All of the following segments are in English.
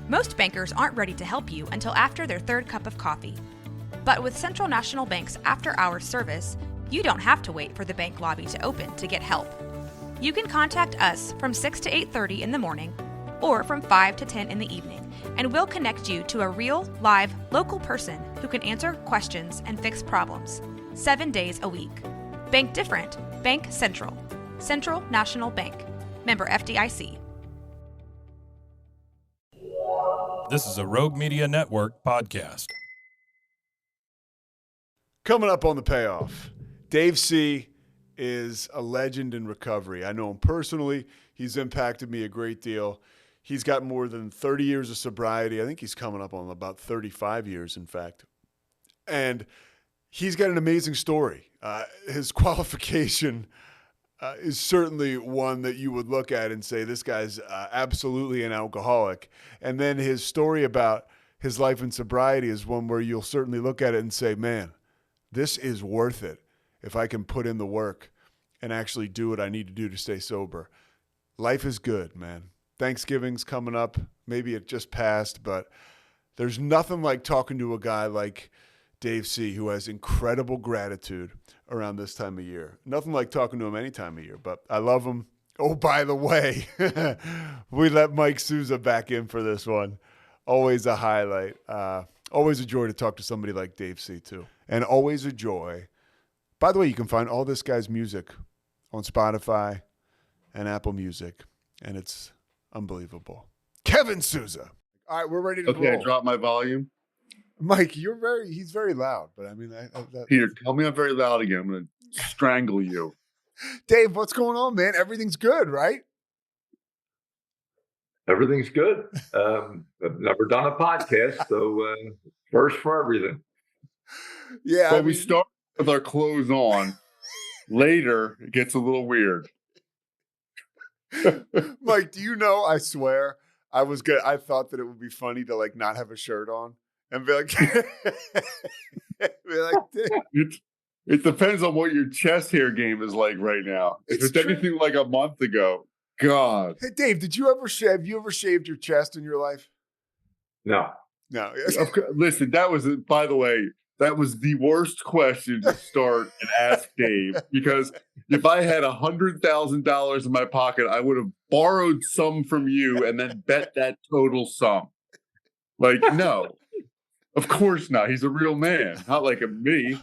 Most bankers aren't ready to help you until after their third cup of coffee. But with Central National Bank's after-hours service, you don't have to wait for the bank lobby to open to get help. You can contact us from 6 to 8:30 in the morning or from 5 to 10 in the evening, and we'll connect you to a real, live, local person who can answer questions and fix problems 7 days a week. Bank different. Bank Central. Central National Bank. Member FDIC. This is a Rogue Media Network podcast. Coming up on the Payoff, Dave C. is a legend in recovery. I know him personally. He's impacted me a great deal. He's got more than 30 years of sobriety. I think he's coming up on about 35 years, in fact. And he's got an amazing story. His qualification is certainly one that you would look at and say, this guy's absolutely an alcoholic. And then his story about his life in sobriety is one where you'll certainly look at it and say, man, this is worth it if I can put in the work and actually do what I need to do to stay sober. Life is good, man. Thanksgiving's coming up. Maybe it just passed, but there's nothing like talking to a guy like Dave C., who has incredible gratitude around this time of year. Nothing like talking to him any time of year, but I love him. Oh, by the way, we let Mike Souza back in for this one. Always a highlight. Always a joy to talk to somebody like Dave C., too. And always a joy. By the way, you can find all this guy's music on Spotify and Apple Music, and it's unbelievable. Kevin Souza. All right, we're ready to roll. Okay, I dropped my volume. Mike, he's very loud, but I mean, Peter, tell me I'm very loud again. I'm going to strangle you. Dave, what's going on, man? Everything's good, right? Everything's good. I've never done a podcast, so first for everything. Yeah. But we start with our clothes on. Later, it gets a little weird. Mike, do you know, I swear, I thought that it would be funny to like not have a shirt on and be like, it depends on what your chest hair game is like right now. If it's anything like a month ago, God. Hey, Dave, have you ever shaved your chest in your life? No. Listen, by the way, that was the worst question to start and ask Dave, because if I had $100,000 in my pocket, I would have borrowed some from you and then bet that total sum. Like, no, of course not. He's a real man, not like me.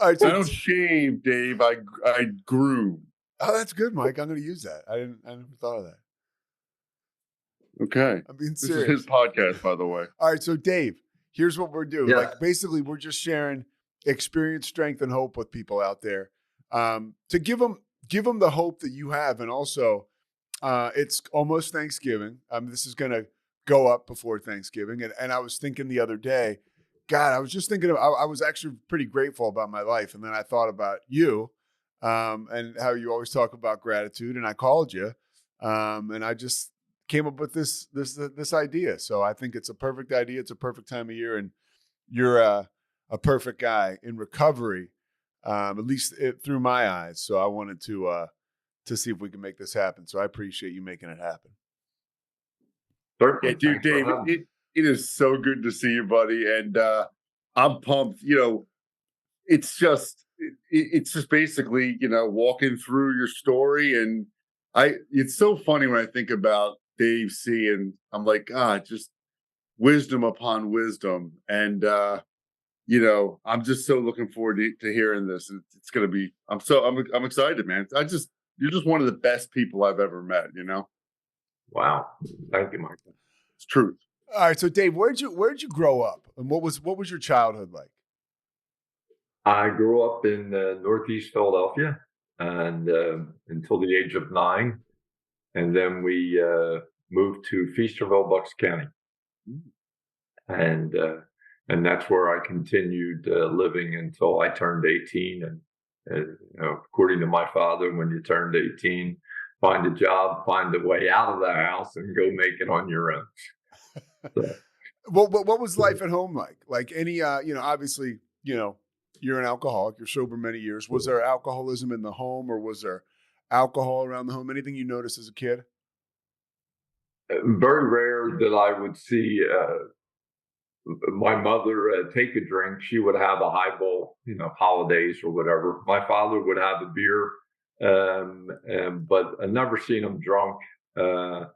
I don't shave, Dave. I groom. Oh, that's good, Mike. I'm going to use that. I never thought of that. Okay. I'm being serious. This is his podcast, by the way. All right. So, Dave, here's what we're doing. Yeah. Like, basically, we're just sharing experience, strength, and hope with people out there to give them the hope that you have. And also, it's almost Thanksgiving. This is going to go up before Thanksgiving. And I was thinking the other day, God, I was just thinking I was actually pretty grateful about my life. And then I thought about you and how you always talk about gratitude. And I called you and I just came up with this idea. So I think it's a perfect idea. It's a perfect time of year. And you're a perfect guy in recovery, at least through my eyes. So I wanted to see if we can make this happen. So I appreciate you making it happen. Yeah, dude, Dave, it is so good to see you, buddy. And I'm pumped. You know, it's just basically, walking through your story. And it's so funny when I think about Dave C. and I'm like, just wisdom upon wisdom. And, I'm just so looking forward to hearing this. It's going to be, I'm excited, man. You're just one of the best people I've ever met, Wow. Thank you, Michael. It's truth. All right. So Dave, where'd you grow up and what was your childhood like? I grew up in Northeast Philadelphia and until the age of 9. And then we moved to Feasterville, Bucks County. And that's where I continued living until I turned 18. And according to my father, when you turned 18, find a job, find a way out of the house, and go make it on your own. So. What was life at home like? Like any, obviously, you're an alcoholic. You're sober many years. Was there alcoholism in the home, or was there alcohol around the home? Anything you noticed as a kid? very rare that I would see my mother take a drink. She would have a highball, holidays or whatever. My father would have a beer, but I never seen him drunk. So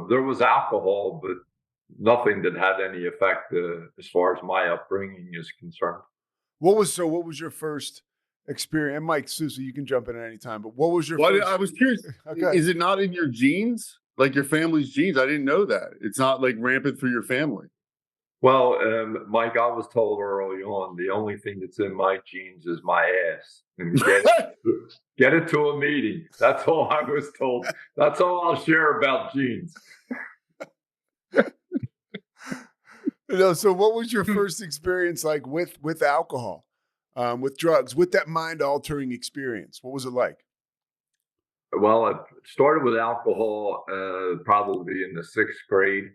there was alcohol, but nothing that had any effect as far as my upbringing is concerned. What was your first experience? And Mike, Susie, you can jump in at any time, but what was your first? I was curious. Okay. Is it not in your genes? Like your family's genes? I didn't know that. It's not like rampant through your family. Well, Mike, I was told early on the only thing that's in my genes is my ass. And get it to a meeting. That's all I was told. That's all I'll share about genes. So what was your first experience like with alcohol, with drugs, with that mind-altering experience? What was it like? Well, I started with alcohol probably in the 6th grade.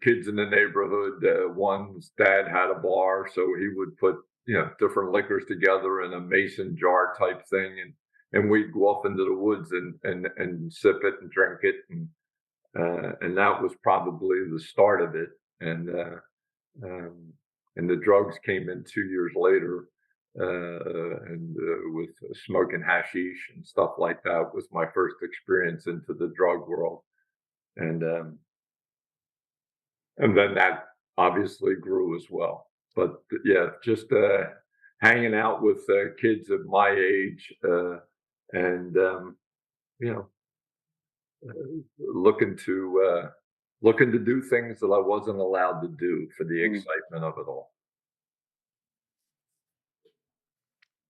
Kids in the neighborhood, one's dad had a bar, so he would put different liquors together in a mason jar type thing, and we'd go off into the woods and sip it and drink it, and that was probably the start of it. And the drugs came in 2 years later, with smoking hashish and stuff like that was my first experience into the drug world, and then that obviously grew as well. But yeah, just hanging out with kids of my age, and looking to do things that I wasn't allowed to do for the excitement of it all.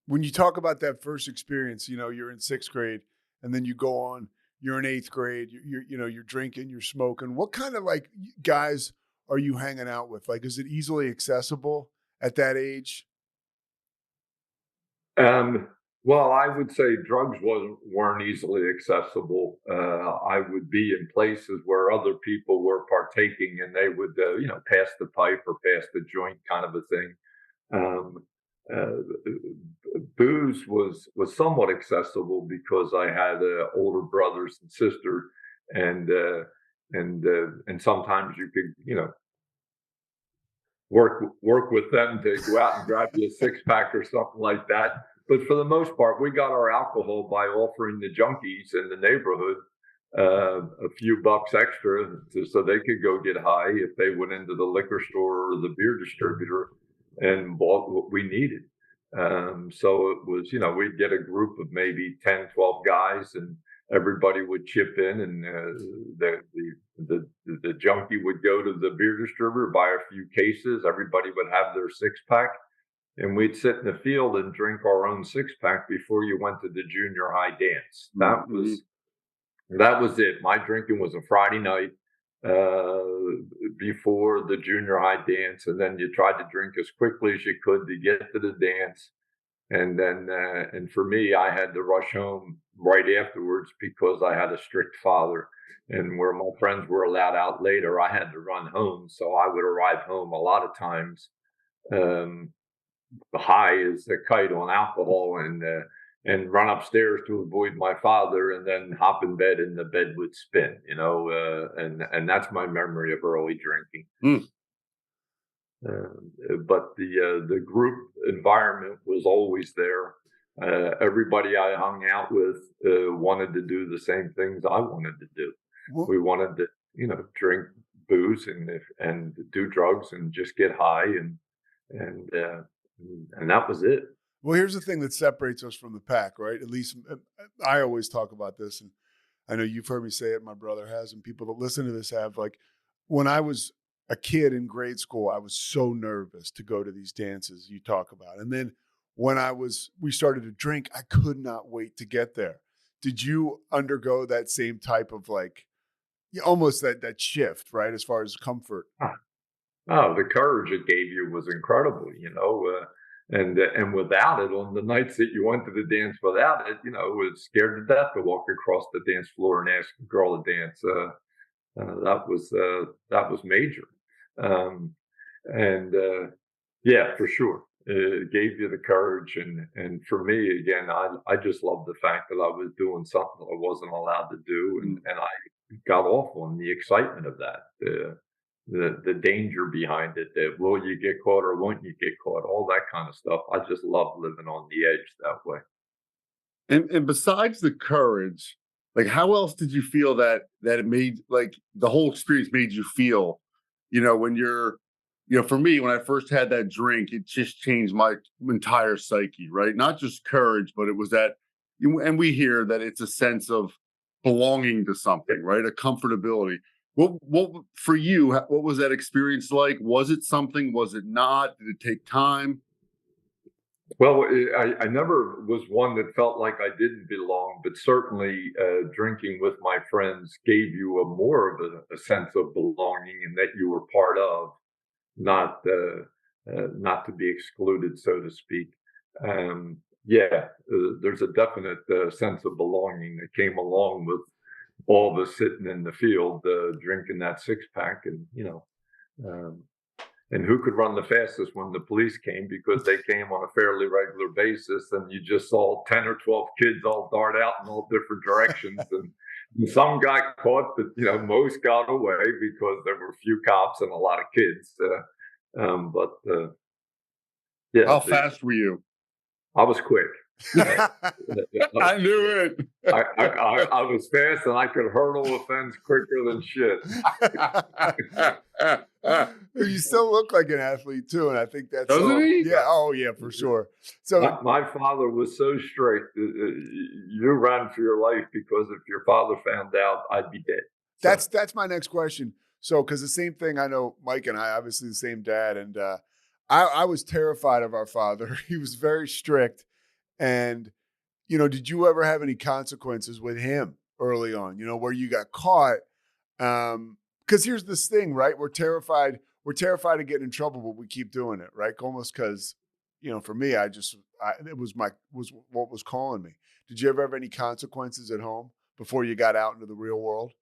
When you talk about that first experience, you're in 6th grade, and then you go on. You're in 8th grade. You're drinking. You're smoking. What kind of like guys are you hanging out with? Like, is it easily accessible at that age? Well, I would say drugs weren't easily accessible. I would be in places where other people were partaking, and they would, pass the pipe or pass the joint, kind of a thing. Um, Booze was somewhat accessible because I had older brothers and sisters, and sometimes you could work with them to go out and grab you a 6-pack or something like that. But for the most part, we got our alcohol by offering the junkies in the neighborhood a few bucks extra so they could go get high if they went into the liquor store or the beer distributor and bought what we needed. So it was, we'd get a group of maybe 10, 12 guys, and everybody would chip in, and the junkie would go to the beer distributor, buy a few cases. Everybody would have their 6-pack, and we'd sit in the field and drink our own 6-pack before you went to the junior high dance. That was it. My drinking was a Friday night before the junior high dance, and then you tried to drink as quickly as you could to get to the dance, and then and for me, I had to rush home right afterwards because I had a strict father, and where my friends were allowed out later, I had to run home. So I would arrive home a lot of times high as a kite on alcohol, and run upstairs to avoid my father, and then hop in bed, and the bed would spin, and that's my memory of early drinking. But the group environment was always there. Everybody I hung out with wanted to do the same things I wanted to do. We wanted to, drink booze and do drugs and just get high, and that was it. Well, here's the thing that separates us from the pack, right? At least I always talk about this, and I know you've heard me say it, my brother has, and people that listen to this have. Like, when I was a kid in grade school, I was so nervous to go to these dances you talk about. And then when we started to drink, I could not wait to get there. Did you undergo that same type of almost that shift, right? As far as comfort? Oh, the courage it gave you was incredible, and without it, on the nights that you went to the dance without it, was scared to death to walk across the dance floor and ask a girl to dance. That was major. Yeah, for sure. gave you the courage. And for me, again, I just love the fact that I was doing something I wasn't allowed to do, and I got off on the excitement of that, the danger behind it, that will you get caught or won't you get caught, all that kind of stuff. I just love living on the edge that way. And besides the courage, like how else did you feel that it made, like the whole experience made you feel, when you're, for me, when I first had that drink, it just changed my entire psyche, right? Not just courage, but it was that, and we hear that it's a sense of belonging to something, right? A comfortability. What for you, what was that experience like? Was it something? Was it not? Did it take time? Well, I never was one that felt like I didn't belong, but certainly drinking with my friends gave you more of a sense of belonging and that you were part of, not not to be excluded, so to speak. Yeah, there's a definite sense of belonging that came along with all of us sitting in the field drinking that 6-pack, and um, and who could run the fastest when the police came, because they came on a fairly regular basis, and you just saw 10 or 12 kids all dart out in all different directions, and some got caught, but most got away because there were few cops and a lot of kids. But yeah, How fast were you? I was quick. I knew it. I was fast, and I could hurdle a fence quicker than shit. You still look like an athlete too, and I think that's Doesn't he? Yeah. Oh yeah, for sure. So my father was so strict. You ran for your life, because if your father found out, I'd be dead. So. that's my next question. So, because the same thing, I know Mike and I, obviously the same dad, and I was terrified of our father. He was very strict, and did you ever have any consequences with him early on? Where you got caught? Because here's this thing, right? We're terrified. We're terrified of getting in trouble, but we keep doing it, right? Almost because, for me, it was what was calling me. Did you ever have any consequences at home before you got out into the real world?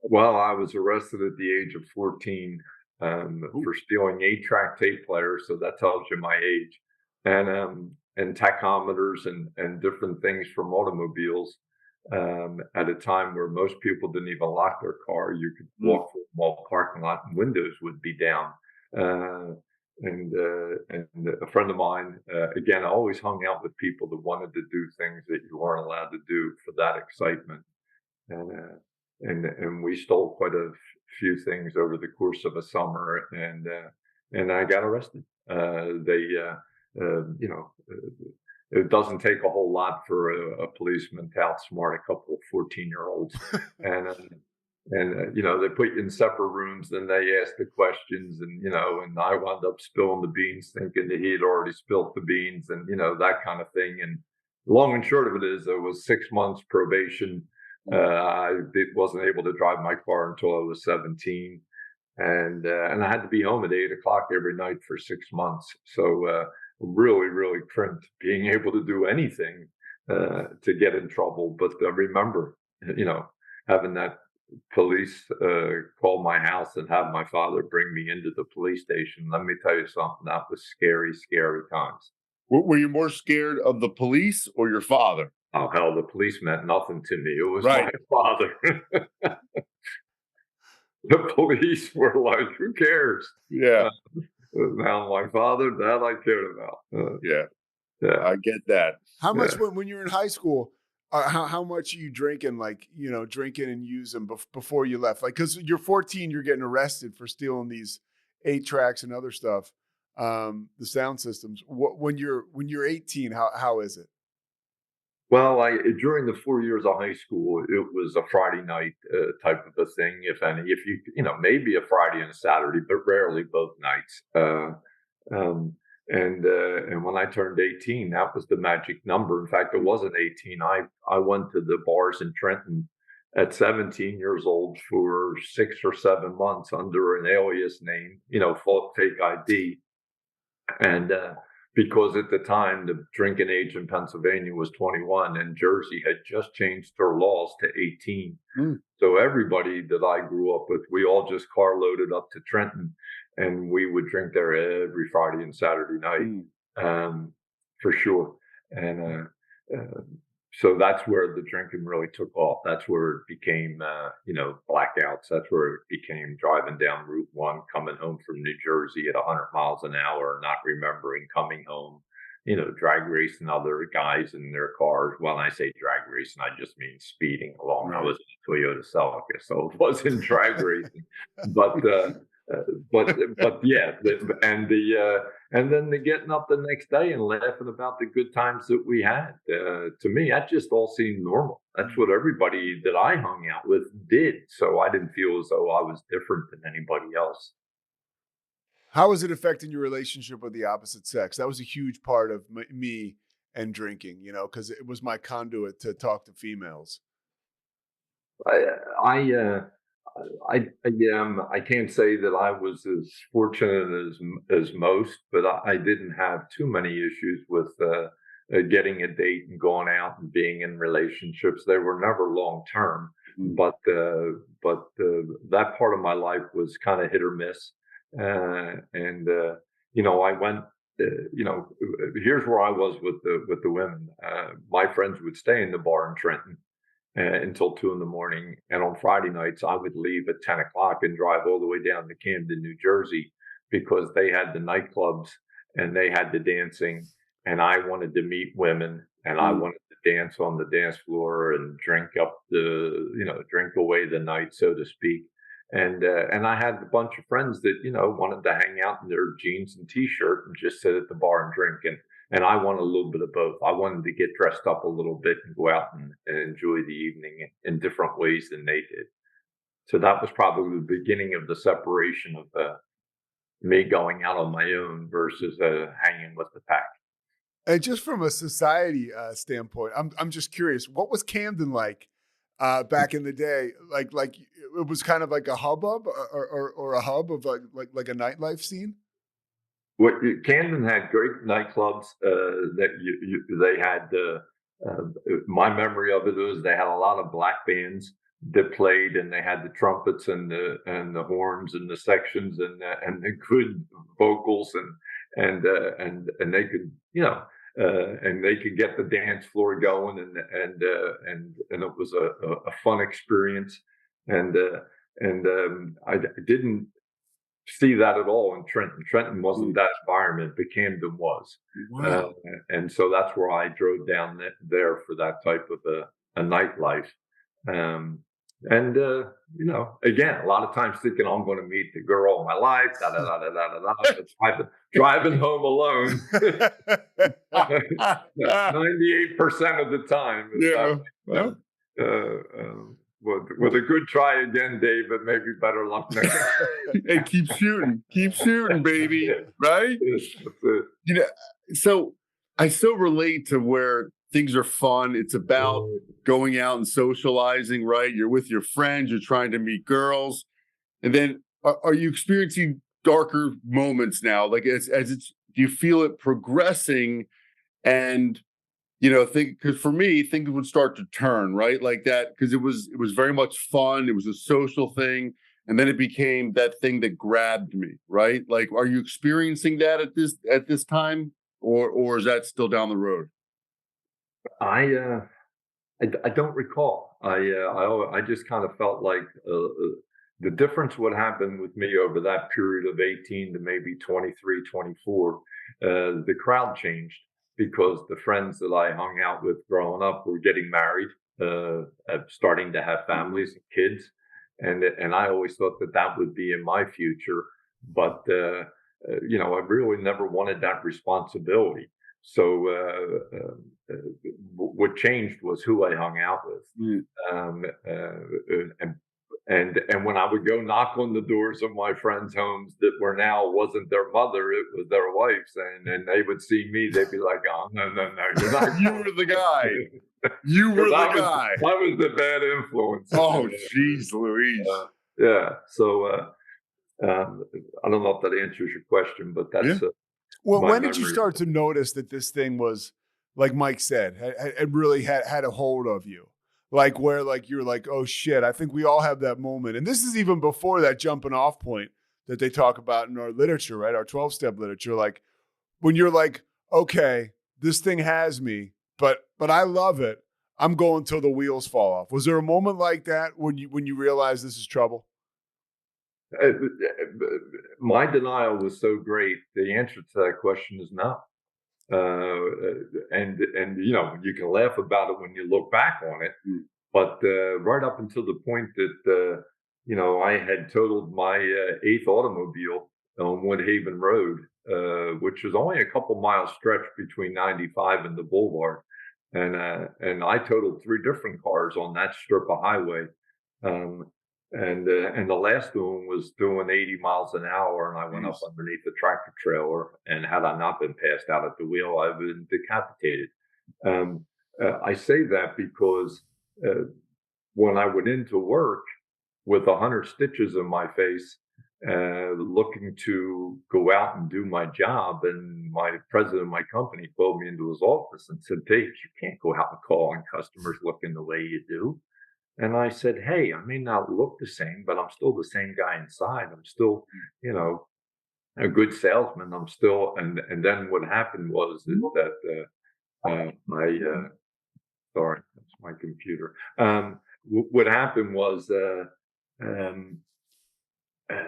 Well, I was arrested at the age of 14 for stealing 8-track tape players, so that tells you my age, and tachometers and different things from automobiles. At a time where most people didn't even lock their car, you could walk through a mall parking lot and windows would be down. And a friend of mine, again, I always hung out with people that wanted to do things that you weren't allowed to do for that excitement. And we stole quite a few things over the course of a summer, and I got arrested. It doesn't take a whole lot for a policeman to outsmart a couple of 14-year-olds, and they put you in separate rooms, then they ask the questions, and I wound up spilling the beans, thinking that he had already spilled the beans, and that kind of thing. And long and short of it is, there was 6 months probation. I wasn't able to drive my car until I was 17, and I had to be home at 8 o'clock every night for 6 months. So really, really crimped being able to do anything to get in trouble. But I remember, having that police call my house and have my father bring me into the police station. Let me tell you something, that was scary, scary times. Were you more scared of the police or your father? Oh, hell, the police meant nothing to me. It was right. My father. The police were like, who cares? Yeah. Now my father, that I cared about. Yeah. I get that. How much when you were in high school? How much are you drinking? Like drinking and using before you left? Like, because you're 14, you're getting arrested for stealing these 8-tracks and other stuff, the sound systems. When you're 18, how is it? Well, during the 4 years of high school, it was a Friday night type of a thing, if any. If maybe a Friday and a Saturday, but rarely both nights. And when I turned 18, that was the magic number. In fact, it wasn't 18. I went to the bars in Trenton at 17 years old for 6 or 7 months under an alias name, fake ID. And because at the time the drinking age in Pennsylvania was 21 and Jersey had just changed their laws to 18. So everybody that I grew up with, we all just car loaded up to Trenton, and we would drink there every Friday and Saturday night, for sure. And so that's where the drinking really took off. That's where it became, blackouts. That's where it became driving down Route 1, coming home from New Jersey at 100 miles an hour, not remembering coming home, drag racing other guys in their cars. When I say drag racing, I just mean speeding along. I was in a Toyota Celica, so it wasn't drag racing. But yeah, and then the getting up the next day and laughing about the good times that we had. To me, that just all seemed normal. That's what everybody that I hung out with did. So I didn't feel as though I was different than anybody else. How was it affecting your relationship with the opposite sex? That was a huge part of me and drinking, because it was my conduit to talk to females. I can't say that I was as fortunate as most, but I didn't have too many issues with getting a date and going out and being in relationships. They were never long term, but that part of my life was kind of hit or miss. I went. Here's where I was with the women. My friends would stay in the bar in Trenton until 2 a.m. And on Friday nights, I would leave at 10 o'clock and drive all the way down to Camden, New Jersey, because they had the nightclubs and they had the dancing. And I wanted to meet women, and I wanted to dance on the dance floor and drink away the night, so to speak. And I had a bunch of friends that, wanted to hang out in their jeans and t-shirt and just sit at the bar and drink. And I wanted a little bit of both. I wanted to get dressed up a little bit and go out and enjoy the evening in different ways than they did. So that was probably the beginning of the separation of me going out on my own versus hanging with the pack. And just from a society standpoint, I'm just curious, what was Camden like back in the day? Like it was kind of like a hubbub or a hub of like a nightlife scene? Camden had great nightclubs that they had. My memory of it was they had a lot of black bands that played, and they had the trumpets and the horns and the sections and the good vocals and they could and they could get the dance floor going and it was a fun experience and I didn't see that at all in Trenton. Trenton wasn't that environment, but Camden was. Wow. And so that's where I drove down there for that type of a nightlife. Again, a lot of times thinking I'm going to meet the girl of my life, driving home alone 98% of the time. With a good try again, Dave, but maybe better luck next time. Hey, keep shooting, baby. Right? Yes, so I so relate to where things are fun. It's about going out and socializing, right? You're with your friends, you're trying to meet girls. And then are you experiencing darker moments now? Like do you feel it progressing? And because for me, things would start to turn, right? Like that, because it was very much fun. It was a social thing. And then it became that thing that grabbed me, right? Like, are you experiencing that at this time? Or is that still down the road? I don't recall. I just kind of felt like the difference would happen with me over that period of 18 to maybe 23, 24. The crowd changed, because the friends that I hung out with growing up were getting married, starting to have families and kids. And I always thought that would be in my future. But, I really never wanted that responsibility. So what changed was who I hung out with. And when I would go knock on the doors of my friends' homes that wasn't their mother, it was their wives, and they would see me, they'd be like, "Oh, no, you're not." You were the guy. You were the guy. That was the bad influence. Oh, jeez, Louise. Yeah. So I don't know if that answers your question, but that's Well, my when did you memory. start to notice that this thing was, like Mike said, had really had a hold of you? Like where like you're like, oh shit, I think we all have that moment. And this is even before that jumping off point that they talk about in our literature, right? Our 12-step literature. Like when you're like, okay, this thing has me, but I love it. I'm going till the wheels fall off. Was there a moment like that when you realized this is trouble? Uh, my denial was so great. The answer to that question is no. And you know, you can laugh about it when you look back on it, but right up until the point that you know, I had totaled my eighth automobile on Woodhaven Road, which was only a couple miles stretch between 95 and the Boulevard, and I totaled three different cars on that strip of highway. Um, and the last one was doing 80 miles an hour, and I went up underneath the tractor trailer. And had I not been passed out at the wheel, I'd been decapitated. I say that because when I went into work with 100 stitches in my face, looking to go out and do my job, and my president of my company pulled me into his office and said, "Dave, you can't go out and call on customers looking the way you do." And I said, "Hey, I may not look the same, but I'm still the same guy inside. I'm still, you know, a good salesman. I'm still." And then what happened was is that my sorry, that's my computer. What happened was um, uh,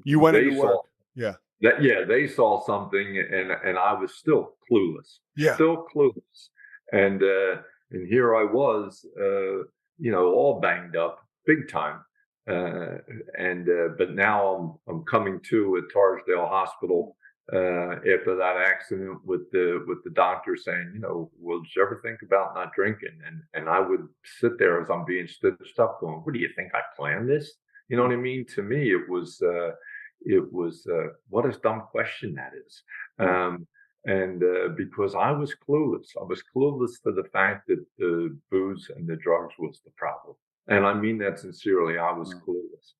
You went they into saw work. Yeah. that. Yeah, they saw something, and I was still clueless. Yeah. Still clueless. And here I was, you know, all banged up, big time. But now I'm coming to at Tarsdale Hospital after that accident with the doctor saying, you know, well, did you ever think about not drinking? And I would sit there as I'm being stitched up, going, "What do you think, I planned this?" You know what I mean? To me, it was what a dumb question that is. Because I was clueless to the fact that the booze and the drugs was the problem. And I mean that sincerely. I was clueless.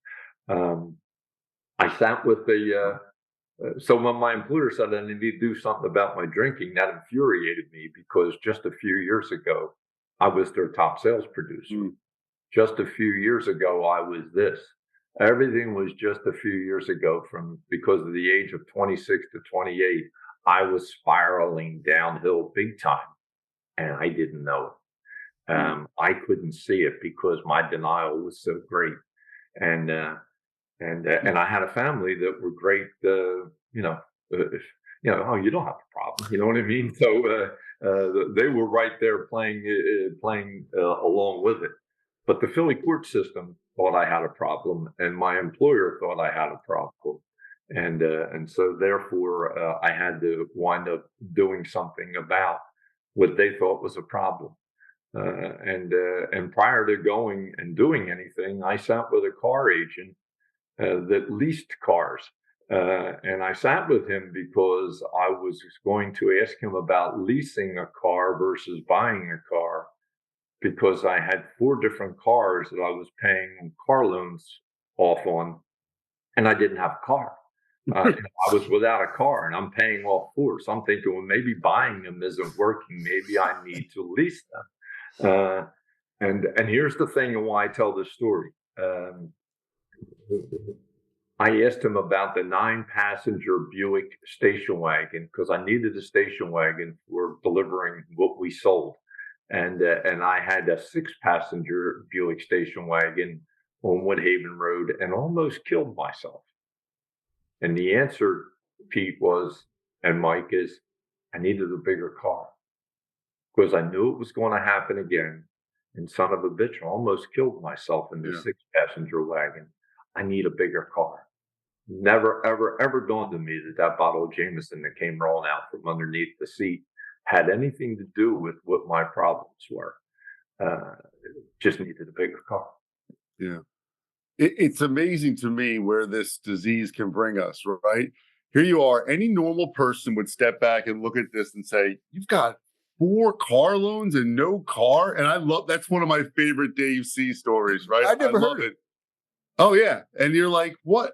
I sat with so when my employer said I need to do something about my drinking, that infuriated me, because just a few years ago, I was their top sales producer. Just a few years ago, I was this. Everything was just a few years ago, from because of the age of 26 to 28. I was spiraling downhill big time, and I didn't know it. I couldn't see it because my denial was so great, and I had a family that were great. Oh, you don't have a problem. You know what I mean? So they were right there playing along with it. But the Philly court system thought I had a problem, and my employer thought I had a problem. And so therefore I had to wind up doing something about what they thought was a problem. And prior to going and doing anything, I sat with a car agent that leased cars. And I sat with him because I was going to ask him about leasing a car versus buying a car, because I had 4 different cars that I was paying car loans off on, and I didn't have a car. I was without a car, and I'm paying off 4. So I'm thinking, well, maybe buying them isn't working. Maybe I need to lease them. And here's the thing, and why I tell this story. I asked him about the 9-passenger Buick station wagon, because I needed a station wagon for delivering what we sold. And I had a 6-passenger Buick station wagon on Woodhaven Road, and almost killed myself. And the answer, Pete, and Mike, is I needed a bigger car, because I knew it was going to happen again. And son of a bitch, I almost killed myself in the 6-passenger wagon. I need a bigger car. Never, ever, ever dawned on me that bottle of Jameson that came rolling out from underneath the seat had anything to do with what my problems were. Just needed a bigger car. Yeah. It's amazing to me where this disease can bring us, right? Here you are. Any normal person would step back and look at this and say, you've got 4 car loans and no car. And that's one of my favorite Dave C stories, right? I never heard it. Oh, yeah. And you're like, what?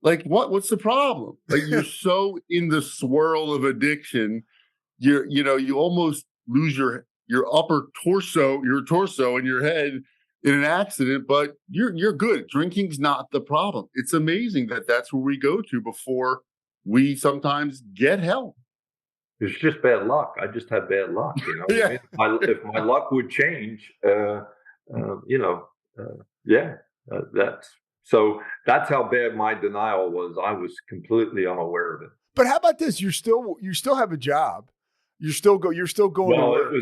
Like, what's the problem? Like, you're so in the swirl of addiction, you almost lose your upper torso, your torso and your head in an accident, but you're good. Drinking's not the problem. It's amazing that that's where we go to before we sometimes get help. It's just bad luck. I just had bad luck, you know what I Yeah. mean? If my luck would change, you know, yeah, that's how bad my denial was. I was completely unaware of it. But how about this? You still have a job. You're still going to Well, work.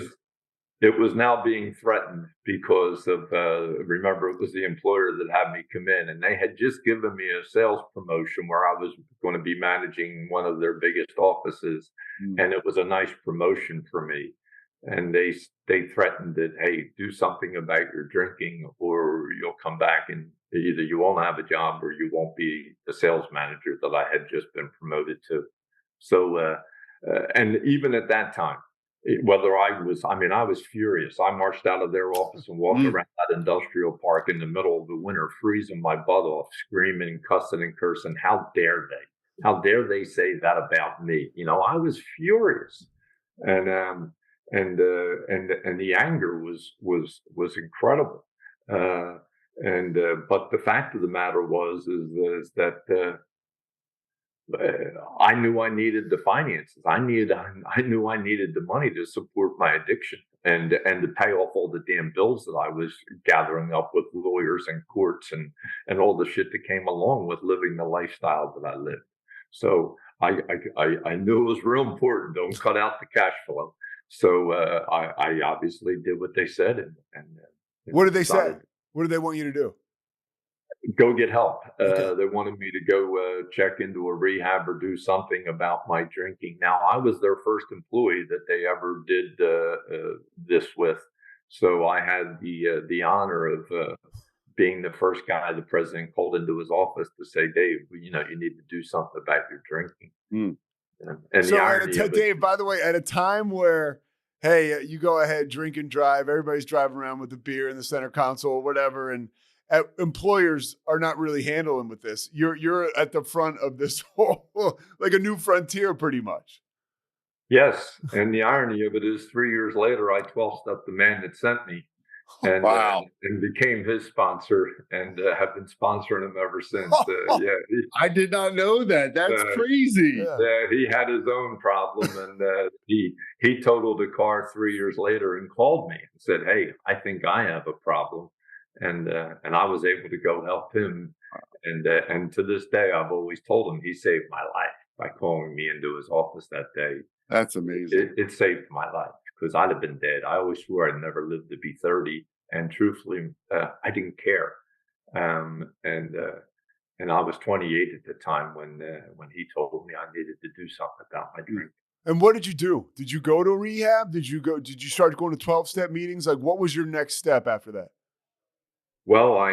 it was now being threatened because of, remember, it was the employer that had me come in, and they had just given me a sales promotion where I was going to be managing one of their biggest offices. And it was a nice promotion for me. And they threatened that, hey, do something about your drinking or you'll come back and either you won't have a job or you won't be the sales manager that I had just been promoted to. So, and even at that time, I was furious. I marched out of their office and walked around that industrial park in the middle of the winter, freezing my butt off, screaming, cussing and cursing. How dare they? How dare they say that about me? You know, I was furious. And the anger was incredible. But the fact of the matter is that I knew I needed the finances. I knew I needed the money to support my addiction and to pay off all the damn bills that I was gathering up with lawyers and courts and all the shit that came along with living the lifestyle that I lived. So I knew it was real important. Don't cut out the cash flow. So I obviously did what they said and what did they say? What did they want you to do? Go get help. Okay. They wanted me to go check into a rehab or do something about my drinking. Now, I was their first employee that they ever did this with. So I had the honor of being the first guy the president called into his office to say, Dave, you know, you need to do something about your drinking. And so the irony Dave, by the way, at a time where, hey, you go ahead, drink and drive, everybody's driving around with a beer in the center console or whatever, and employers are not really handling with this. You're at the front of this whole, like a new frontier pretty much. Yes. And the irony of it is 3 years later, I 12-stepped the man that sent me and, and became his sponsor and have been sponsoring him ever since. I did not know that. That's crazy. He had his own problem and he totaled a car 3 years later and called me and said, hey, I think I have a problem. And I was able to go help him. And to this day, I've always told him he saved my life by calling me into his office that day. That's amazing. It saved my life because I'd have been dead. I always swore I'd never live to be 30. And truthfully, I didn't care. And I was 28 at the time when he told me I needed to do something about my drink. And what did you do? Did you go to rehab? Did you start going to 12-step meetings? Like, what was your next step after that? Well, I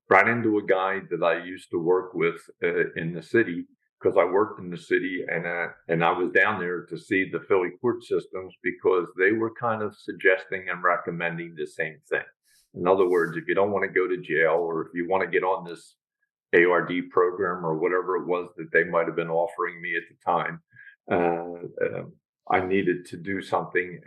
ran into a guy that I used to work with in the city because I worked in the city and I was down there to see the Philly court systems because they were kind of suggesting and recommending the same thing. In other words, if you don't want to go to jail or if you want to get on this ARD program or whatever it was that they might have been offering me at the time, I needed to do something.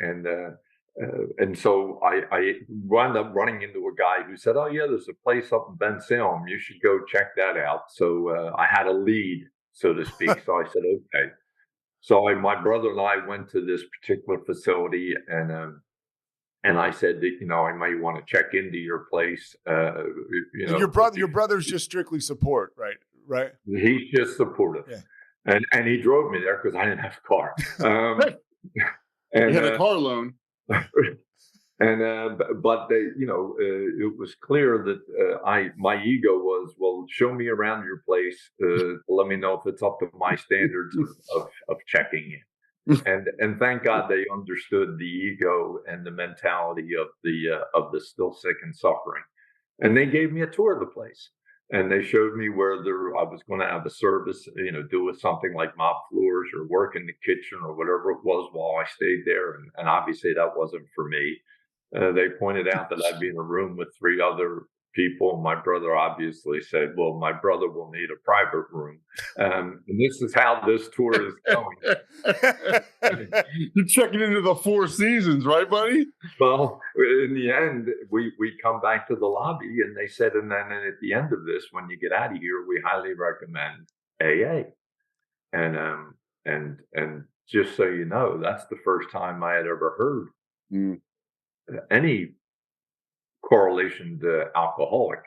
And so I wound up running into a guy who said, oh, yeah, there's a place up in Ben Salem. You should go check that out. So I had a lead, so to speak. So I said, okay. So my brother and I went to this particular facility and I said that, you know, I might want to check into your place. You know, your brother's just strictly support, right? Right. He's just supportive. Yeah. And he drove me there because I didn't have a car. And he had a car loan. But they, you know, it was clear that my ego was, well, show me around your place. Let me know if it's up to my standards of checking in. And thank God they understood the ego and the mentality of the still sick and suffering. And they gave me a tour of the place. And they showed me where I was going to have a service, you know, do with something like mop floors or work in the kitchen or whatever it was while I stayed there. And obviously that wasn't for me. They pointed out that I'd be in a room with 3 other people. My brother obviously said, well, my brother will need a private room. And this is how this tour is going. You're checking into the Four Seasons, right, buddy? Well, in the end, we come back to the lobby, and they said, and then at the end of this, when you get out of here, we highly recommend AA. And just so you know, that's the first time I had ever heard any correlation to alcoholic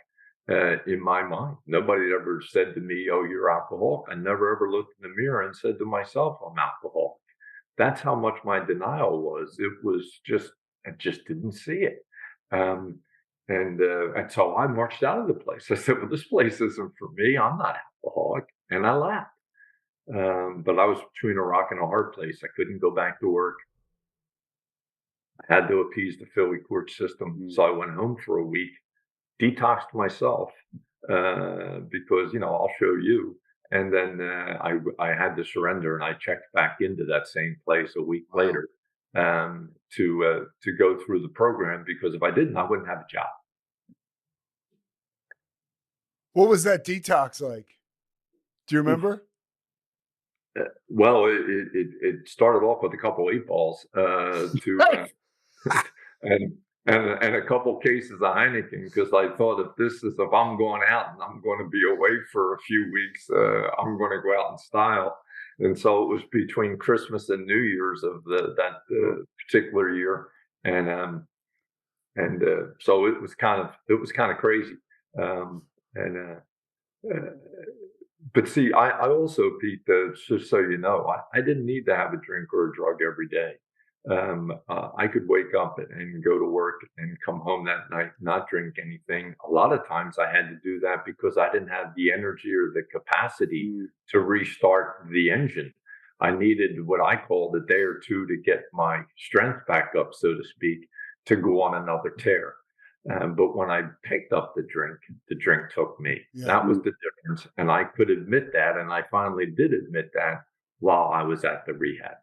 in my mind. Nobody had ever said to me, "Oh, you're alcoholic." I never ever looked in the mirror and said to myself, "I'm alcoholic." That's how much my denial was. It was just, I just didn't see it. Um, and so I marched out of the place. I said, well, this place isn't for me. I'm not alcoholic. And I left. But I was between a rock and a hard place. I couldn't go back to work. I had to appease the Philly court system. So I went home for a week, detoxed myself, because, I'll show you. And then I had to surrender, and I checked back into that same place a week later to go through the program, because if I didn't, I wouldn't have a job. What was that detox like? Do you remember? Well, it started off with a couple 8-balls and a couple cases of Heineken, because I thought if I'm going out and I'm going to be away for a few weeks, I'm going to go out in style. And so it was between Christmas and New Year's of that particular year, and so it was kind of crazy. But see, I also, Pete, just so you know, I didn't need to have a drink or a drug every day. I could wake up and go to work and come home that night, not drink anything. A lot of times I had to do that because I didn't have the energy or the capacity to restart the engine. I needed what I called a day or two to get my strength back up, so to speak, to go on another tear. But when I picked up the drink took me. Yeah. That was the difference. And I could admit that. And I finally did admit that while I was at the rehab.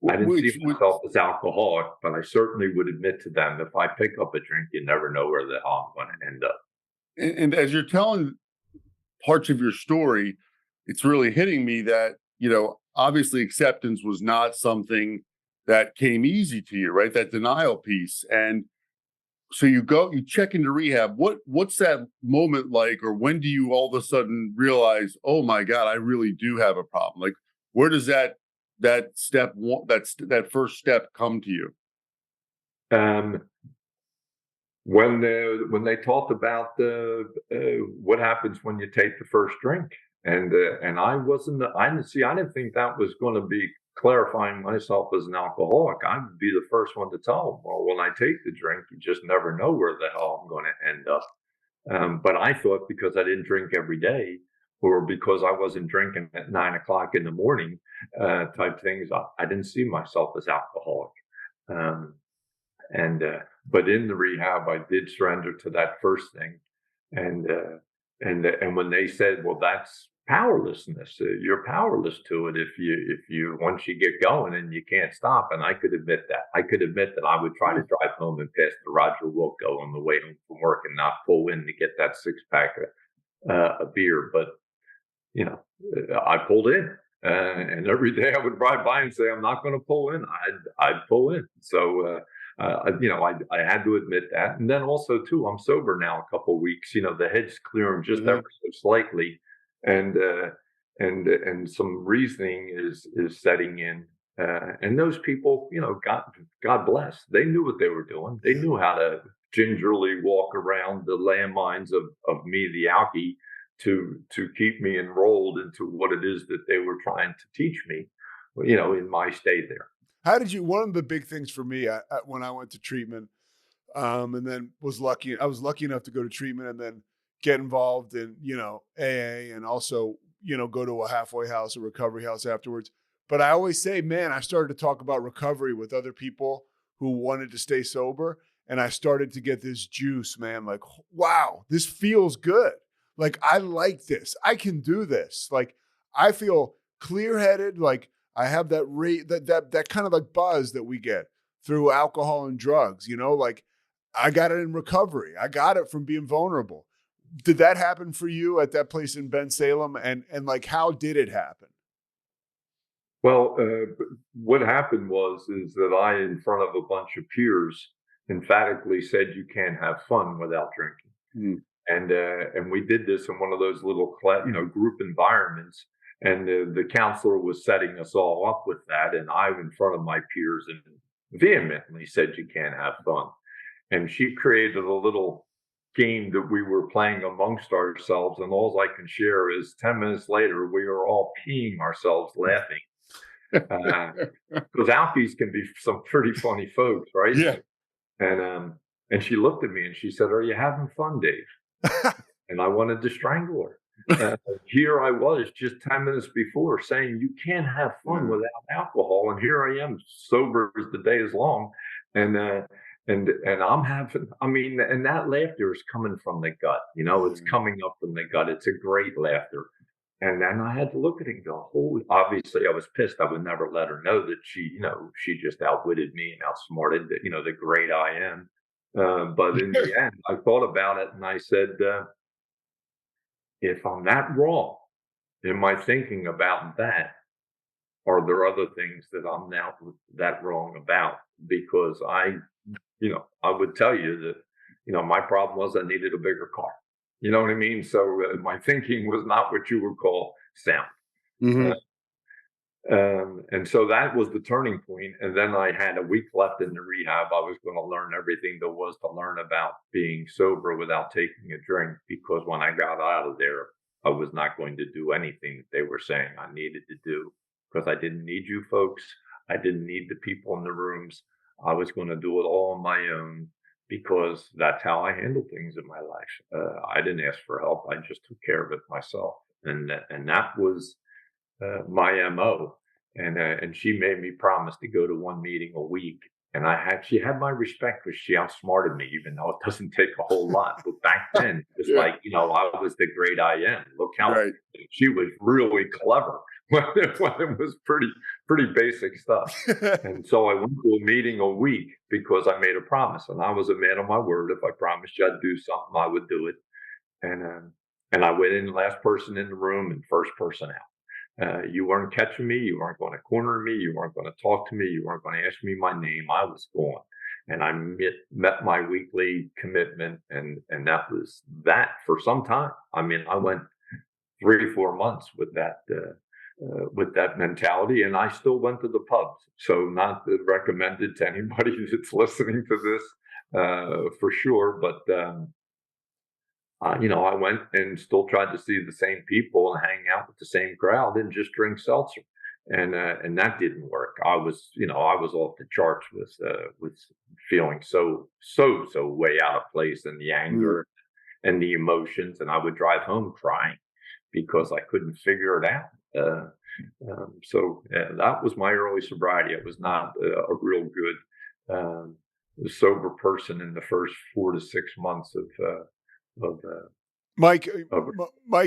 I didn't see myself as alcoholic, but I certainly would admit to them, if I pick up a drink, you never know where the hell I'm going to end up. And as you're telling parts of your story, it's really hitting me that, obviously acceptance was not something that came easy to you, right? That denial piece. And so you check into rehab. What's that moment like, or when do you all of a sudden realize, oh my God, I really do have a problem? Like, where does that first step come to you? When they talked about what happens when you take the first drink, and I didn't think that was going to be clarifying myself as an alcoholic. I would be the first one to tell them, well, when I take the drink, you just never know where the hell I'm going to end up. But I thought because I didn't drink every day, or because I wasn't drinking at 9 o'clock in the morning, type things, I didn't see myself as alcoholic. But in the rehab, I did surrender to that first thing. And when they said, well, that's powerlessness, you're powerless to it if you once you get going and you can't stop. And I could admit that. I I would try to drive home and pass the Roger Wilco on the way home from work and not pull in to get that 6-pack of beer. But I pulled in, and every day I would drive by and say, I'm not going to pull in. I'd pull in. So I had to admit that. And then also too, I'm sober now a couple of weeks. The head's clearing just ever so slightly, and some reasoning is setting in. And those people, God bless, they knew what they were doing. They knew how to gingerly walk around the landmines of me, the alkie, to keep me enrolled into what it is that they were trying to teach me, in my stay there. How did you? One of the big things for me when I went to treatment, and then I was lucky enough to go to treatment and then get involved in AA, and also go to a halfway house, a recovery house afterwards. But I always say, man, I started to talk about recovery with other people who wanted to stay sober, and I started to get this juice, man. Like, wow, this feels good. Like, I like this. I can do this. Like, I feel clear-headed. Like, I have that kind of like buzz that we get through alcohol and drugs, like I got it in recovery. I got it from being vulnerable. did that happen for you at that place in Ben Salem? And like, how did it happen? Well, what happened is that I, in front of a bunch of peers, emphatically said you can't have fun without drinking. Mm. And we did this in one of those little group environments, and the counselor was setting us all up with that, and I, in front of my peers, and vehemently said you can't have fun. And she created a little game that we were playing amongst ourselves, and all I can share is 10 minutes later we were all peeing ourselves laughing. Because Alkies can be some pretty funny folks, right? Yeah. And she looked at me and she said, "Are you having fun, Dave?" And I wanted to strangle her. Here I was just 10 minutes before saying you can't have fun without alcohol, and here I am, sober as the day is long, and I'm having. I mean, and that laughter is coming from the gut. It's coming up from the gut. It's a great laughter. And then I had to look at it and go, obviously I was pissed. I would never let her know that she just outwitted me and outsmarted the great I am. But in the end, I thought about it and I said, if I'm that wrong in my thinking about that, are there other things that I'm now that wrong about? Because I would tell you that, my problem was I needed a bigger car. You know what I mean? So my thinking was not what you would call sound. Mm-hmm. And so that was the turning point. And then I had a week left in the rehab. I was going to learn everything there was to learn about being sober without taking a drink, because when I got out of there, I was not going to do anything that they were saying I needed to do, because I didn't need you folks. I didn't need the people in the rooms. I was going to do it all on my own, because that's how I handle things in my life. I didn't ask for help. I just took care of it myself. And that was my MO. And she made me promise to go to one meeting a week. And she had my respect because she outsmarted me, even though it doesn't take a whole lot. But back then, it was I was the great I am. Look how she was really clever when it was pretty basic stuff. And so I went to a meeting a week because I made a promise, and I was a man of my word. If I promised you I'd do something, I would do it. And I went in last person in the room and first person out. You weren't catching me. You weren't going to corner me. You weren't going to talk to me. You weren't going to ask me my name. I was going, and I met my weekly commitment, and that was that for some time. I mean, I went 3-4 months with that mentality, and I still went to the pubs. So not recommended to anybody that's listening to this for sure, but. I went and still tried to see the same people and hang out with the same crowd and just drink seltzer, and that didn't work. I was off the charts with feeling so way out of place, and the anger and the emotions, and I would drive home crying because I couldn't figure it out. So that was my early sobriety. I was not a real good sober person in the first 4 to 6 months of Mike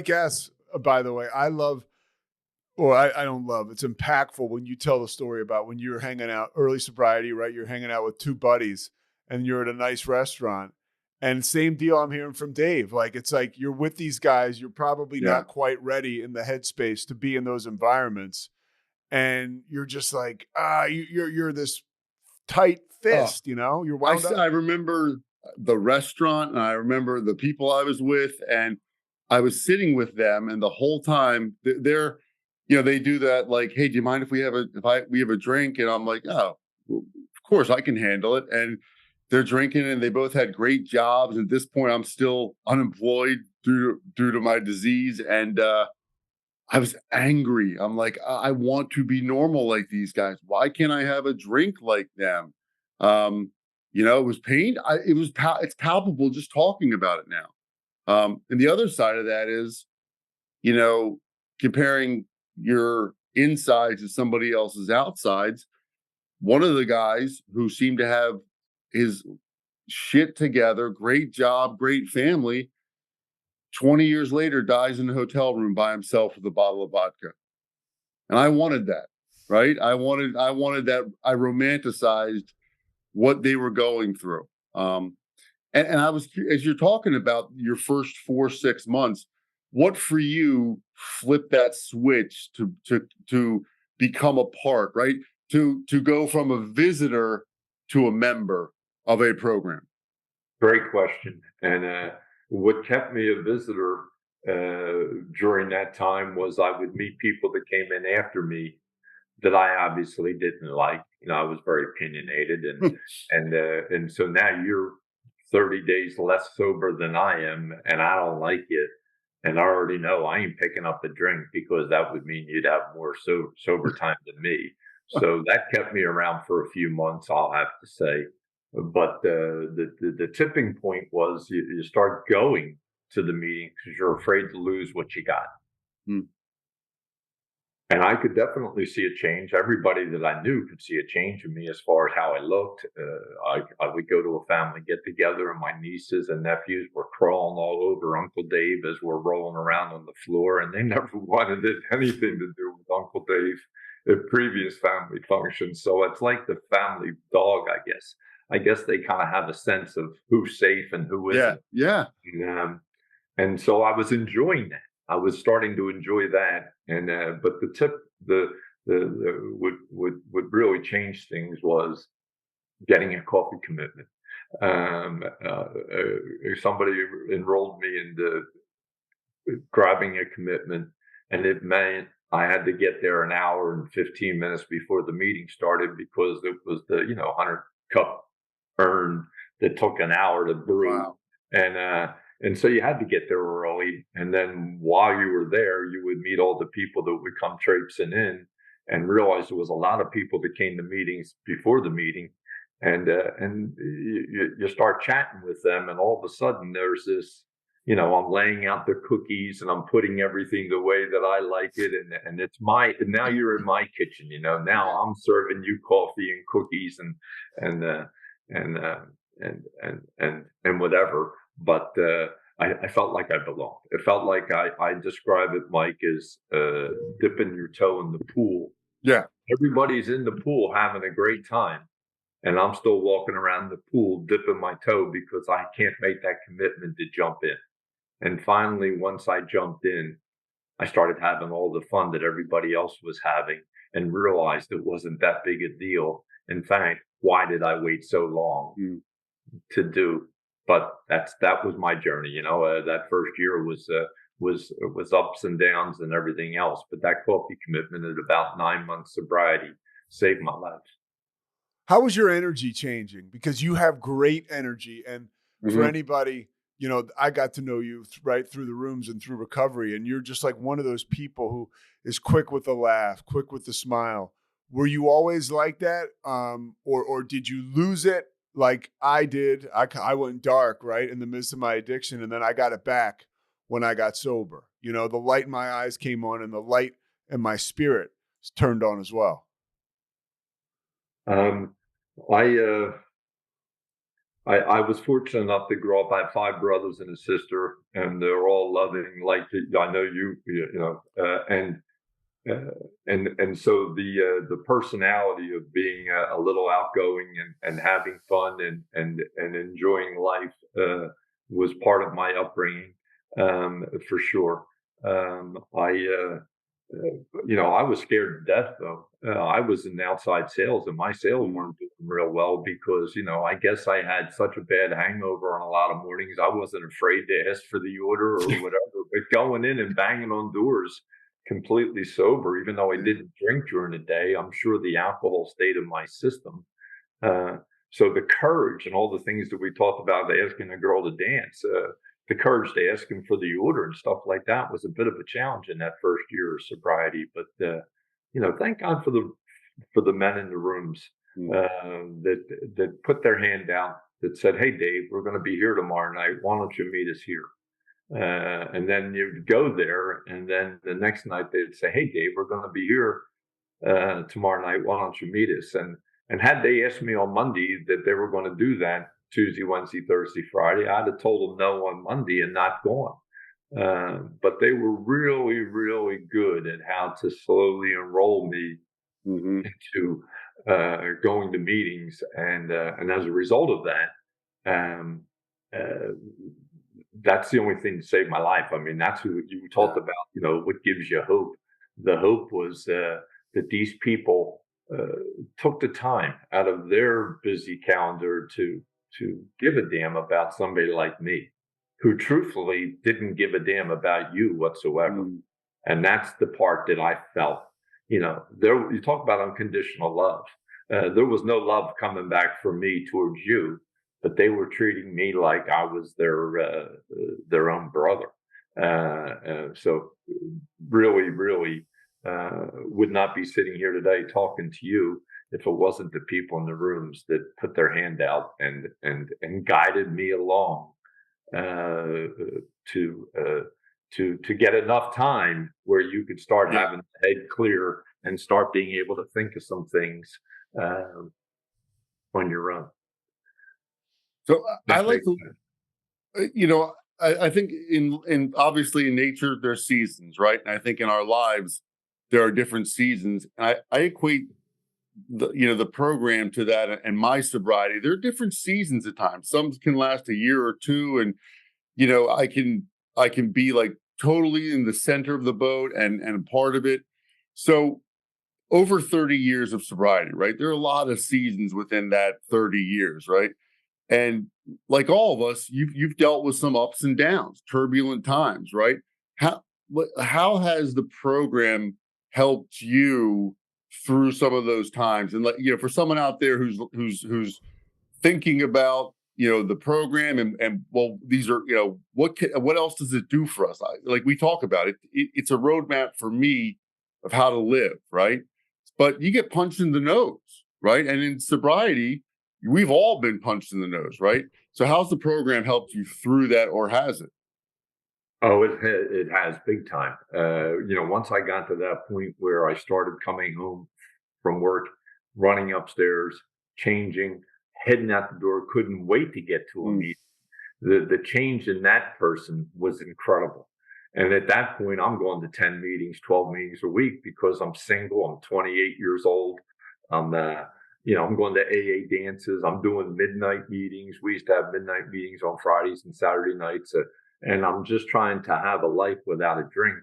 asks, by the way, I don't love, it's impactful when you tell the story about when you were hanging out, early sobriety, right? You're hanging out with two buddies and you're at a nice restaurant, and same deal I'm hearing from Dave. Like, it's like you're with these guys, you're probably not quite ready in the headspace to be in those environments. And you're just like, you're this tight fist, you're wound up. I remember the restaurant, and I remember the people I was with, and I was sitting with them, and the whole time they're, they do that, like, hey, do you mind if we have a drink? And I'm like, oh, well, of course I can handle it. And they're drinking, and they both had great jobs. At this point, I'm still unemployed due to my disease, and I was angry. I'm like, I want to be normal like these guys. Why can't I have a drink like them? It was pain. It's palpable just talking about it now. And the other side of that is, comparing your insides to somebody else's outsides. One of the guys who seemed to have his shit together, great job, great family, 20 years later dies in a hotel room by himself with a bottle of vodka. And I wanted that, right? I wanted that. I romanticized what they were going through. And And I was, as you're talking about your first 4-6 months, what for you flipped that switch to become a part, right? To go from a visitor to a member of a program? Great question. And what kept me a visitor during that time was I would meet people that came in after me that I obviously didn't like. I was very opinionated, and so now you're 30 days less sober than I am, and I don't like it. And I already know I ain't picking up a drink because that would mean you'd have more sober time than me. So that kept me around for a few months, I'll have to say. But the tipping point was you start going to the meeting because you're afraid to lose what you got. Hmm. And I could definitely see a change. Everybody that I knew could see a change in me as far as how I looked. I would go to a family get together, and my nieces and nephews were crawling all over Uncle Dave as we're rolling around on the floor, and they never wanted anything to do with Uncle Dave at previous family functions. So it's like the family dog, I guess. I guess they kind of have a sense of who's safe and who isn't. Yeah. And so I was enjoying that. I was starting to enjoy that, and but the what really changed things was getting a coffee commitment. Somebody enrolled me into grabbing a commitment, and it meant I had to get there an hour and 15 minutes before the meeting started because it was the 100-cup urn that took an hour to brew. Wow. And so you had to get there early. And then while you were there, you would meet all the people that would come traipsing in and realize there was a lot of people that came to meetings before the meeting. And you start chatting with them. And all of a sudden there's this, I'm laying out the cookies and I'm putting everything the way that I like it. And it's and now you're in my kitchen, now I'm serving you coffee and cookies and whatever. But I felt like I belonged. It felt like I describe it, Mike, as dipping your toe in the pool. Yeah. Everybody's in the pool having a great time, and I'm still walking around the pool dipping my toe because I can't make that commitment to jump in. And finally, once I jumped in, I started having all the fun that everybody else was having and realized it wasn't that big a deal. In fact, why did I wait so long to do? But that was my journey. That first year was ups and downs and everything else. But that coffee commitment at about 9 months sobriety saved my life. How was your energy changing? Because you have great energy, and for anybody, I got to know you right through the rooms and through recovery, and you're just like one of those people who is quick with a laugh, quick with a smile. Were you always like that, or did you lose it? Like I did. I went dark, right, in the midst of my addiction, and then I got it back when I got sober. The light in my eyes came on, and the light in my spirit turned on as well. I was fortunate enough to grow up. I have 5 brothers and a sister, and they're all loving. Like I know and so the personality of being a little outgoing and having fun and enjoying life was part of my upbringing, for sure. I was scared to death though. I was in outside sales, and my sales weren't doing real well because I guess I had such a bad hangover on a lot of mornings. I wasn't afraid to ask for the order or whatever, but going in and banging on doors completely sober, even though I didn't drink during the day, I'm sure the alcohol stayed in my system. So the courage and all the things that we talked about, asking a girl to dance, the courage to ask him for the order and stuff like that was a bit of a challenge in that first year of sobriety. But thank God for the men in the rooms that put their hand out, that said, "Hey, Dave, we're going to be here tomorrow night. Why don't you meet us here?" And then you'd go there, and then the next night they'd say, "Hey, Dave, we're going to be here tomorrow night. Why don't you meet us?" And had they asked me on Monday that they were going to do that Tuesday, Wednesday, Thursday, Friday, I'd have told them no on Monday and not gone. But they were really, really good at how to slowly enroll me into going to meetings, and as a result of that, that's the only thing that saved my life. I mean, that's who you talked about, what gives you hope. The hope was that these people took the time out of their busy calendar to give a damn about somebody like me, who truthfully didn't give a damn about you whatsoever. And that's the part that I felt, there, you talk about unconditional love. There was no love coming back from me towards you, but they were treating me like I was their own brother. So really, really would not be sitting here today talking to you if it wasn't the people in the rooms that put their hand out and guided me along to get enough time where you could start having the head clear and start being able to think of some things on your own. So I like to, I think in obviously in nature there's seasons, right? And I think in our lives there are different seasons. And I equate the program to that and my sobriety. There are different seasons at times. Some can last a year or two, and I can be like totally in the center of the boat and part of it. So over 30 years of sobriety, right? There are a lot of seasons within that 30 years, right? And like all of us, you've dealt with some ups and downs, turbulent times, right? How has the program helped you through some of those times? And for someone out there who's thinking about the program and well, these are what else does it do for us? Like we talk about it, it's a roadmap for me of how to live, right? But you get punched in the nose, right? And in sobriety, we've all been punched in the nose, right? So how's the program helped you through that, or has it? Oh, it has big time. Once I got to that point where I started coming home from work, running upstairs, changing, heading out the door, couldn't wait to get to a meeting. The change in that person was incredible. And at that point, I'm going to 10 meetings, 12 meetings a week because I'm single. I'm 28 years old. I'm going to AA dances. I'm doing midnight meetings. We used to have midnight meetings on Fridays and Saturday nights. And I'm just trying to have a life without a drink.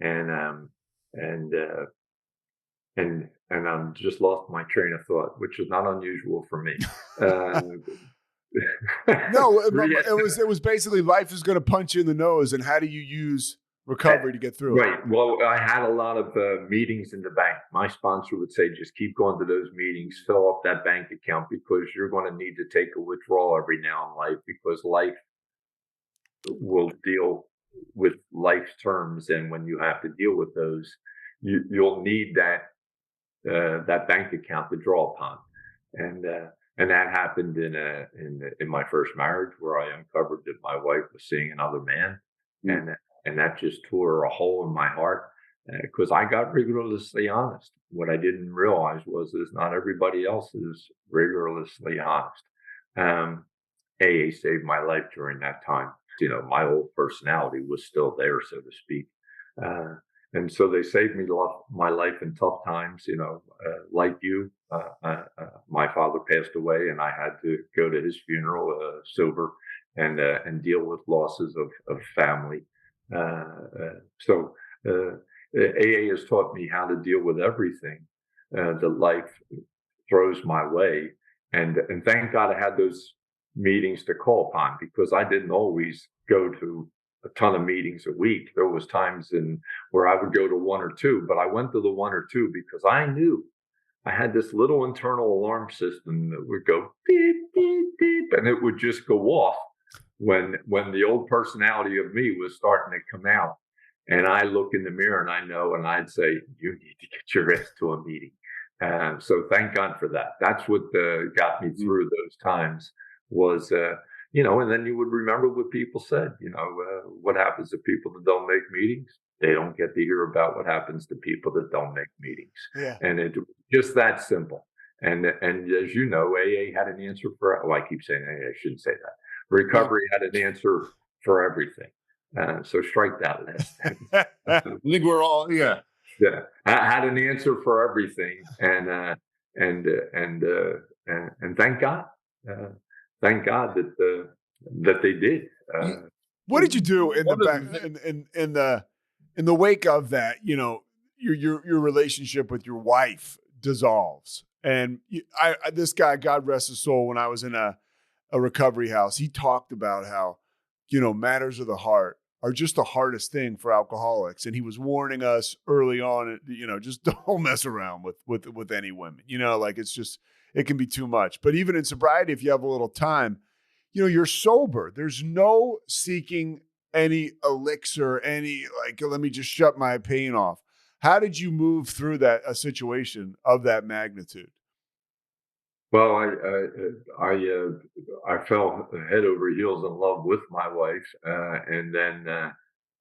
And I'm just lost my train of thought, which is not unusual for me. No, it was basically life is going to punch you in the nose, and how do you use recovery to get through it? Right. Well, I had a lot of meetings in the bank. My sponsor would say, just keep going to those meetings, fill up that bank account, because you're going to need to take a withdrawal every now in life, because life will deal with life's terms. And when you have to deal with those, you'll need that bank account to draw upon. And that happened in my first marriage, where I uncovered that my wife was seeing another man, and that just tore a hole in my heart, because I got rigorously honest. What I didn't realize was not everybody else is rigorously honest. AA saved my life during that time. My old personality was still there, so to speak. And so they saved me my life in tough times. Like you, my father passed away, and I had to go to his funeral sober and deal with losses of family. So AA has taught me how to deal with everything that life throws my way. And thank God I had those meetings to call upon, because I didn't always go to a ton of meetings a week. There was times where I would go to one or two, but I went to the one or two because I knew I had this little internal alarm system that would go beep, beep, beep, and it would just go off when the old personality of me was starting to come out. And I look in the mirror and I know, and I'd say, you need to get your ass to a meeting. So thank God for that. That's what got me through those times was, and then you would remember what people said, what happens to people that don't make meetings? They don't get to hear about what happens to people that don't make meetings. Yeah. And it was just that simple. And as you know, AA had an answer for, I keep saying AA, I shouldn't say that. Recovery had an answer for everything. So strike that last. I think we're all, yeah. I had an answer for everything. And thank God. Thank God that that they did. What did you do in the One of back in the wake of that? You know, your relationship with your wife dissolves, and this guy, God rest his soul, when I was in a recovery house, he talked about how, you know, matters of the heart are just the hardest thing for alcoholics, and he was warning us early on, you know, just don't mess around with any women, you know, like it can be too much. But even in sobriety, if you have a little time, you know, you're sober. There's no seeking any elixir, any like, let me just shut my pain off. How did you move through a situation of that magnitude? Well, I fell head over heels in love with my wife, and then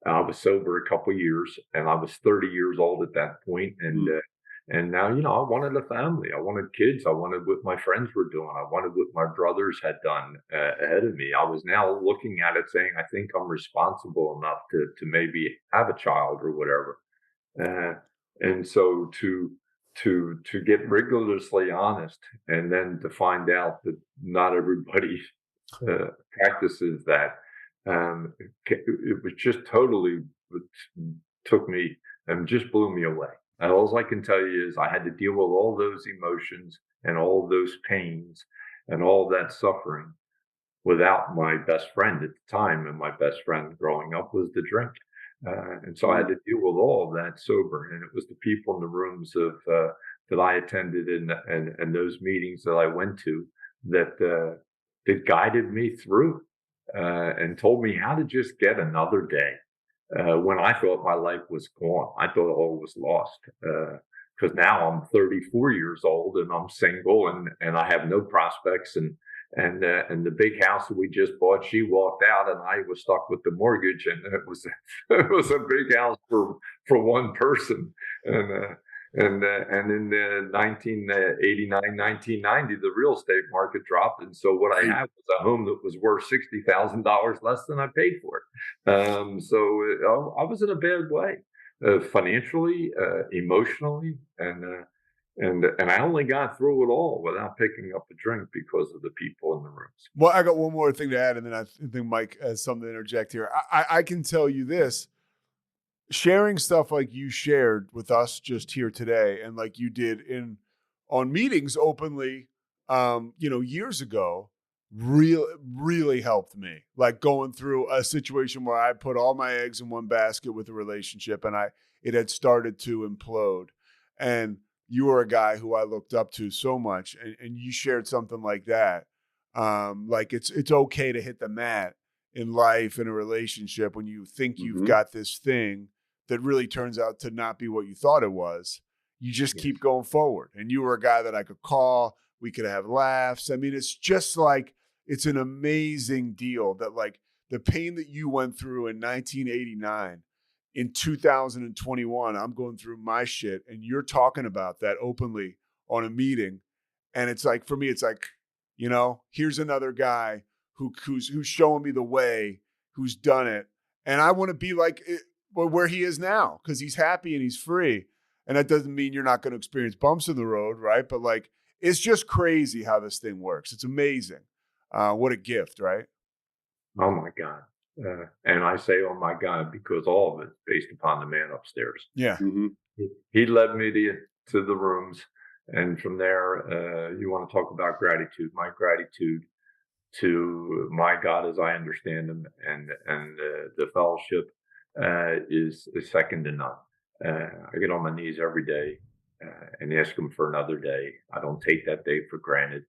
I was sober a couple years, and I was 30 years old at that point, and now, you know, I wanted a family, I wanted kids, I wanted what my friends were doing, I wanted what my brothers had done ahead of me. I was now looking at it, saying, I think I'm responsible enough to maybe have a child or whatever, and so to get rigorously honest, and then to find out that not everybody practices that. It was just totally took me and just blew me away. And all I can tell you is I had to deal with all those emotions and all those pains and all that suffering without my best friend at the time. And my best friend growing up was the drink. And so I had to deal with all of that sober. And it was the people in the rooms that I attended and those meetings that I went to that guided me through and told me how to just get another day. When I thought my life was gone, I thought all was lost. Because now I'm 34 years old and I'm single and I have no prospects and the big house that we just bought, she walked out and I was stuck with the mortgage, and it was it was a big house for one person. And in 1989, 1990, the real estate market dropped, and so what I had was a home that was worth $60,000 less than I paid for it. So I was in a bad way, financially, emotionally, and I only got through it all without picking up a drink because of the people in the rooms. Well, I got one more thing to add, and then I think Mike has something to interject here. I can tell you this. Sharing stuff like you shared with us just here today, and like you did on meetings openly, you know, years ago, really helped me. Like going through a situation where I put all my eggs in one basket with a relationship, and it had started to implode. And you were a guy who I looked up to so much, and you shared something like that. Like it's okay to hit the mat in life, in a relationship, when you think you've got this thing that really turns out to not be what you thought it was. You just keep going forward. And you were a guy that I could call. We could have laughs. I mean, it's just like, it's an amazing deal that like the pain that you went through in 1989, in 2021, I'm going through my shit, and you're talking about that openly on a meeting. And it's like, for me, it's like, you know, here's another guy who's showing me the way, who's done it. And I want to be like where he is now, because he's happy and he's free. And that doesn't mean you're not going to experience bumps in the road, right? But like, it's just crazy how this thing works. It's amazing. What a gift, right? Oh my God. And I say, oh my God, because all of it's based upon the man upstairs. Yeah. Mm-hmm. He led me to the rooms. And from there, you want to talk about gratitude. My gratitude to my God, as I understand him, and the fellowship is second to none. I get on my knees every day and ask him for another day. I don't take that day for granted.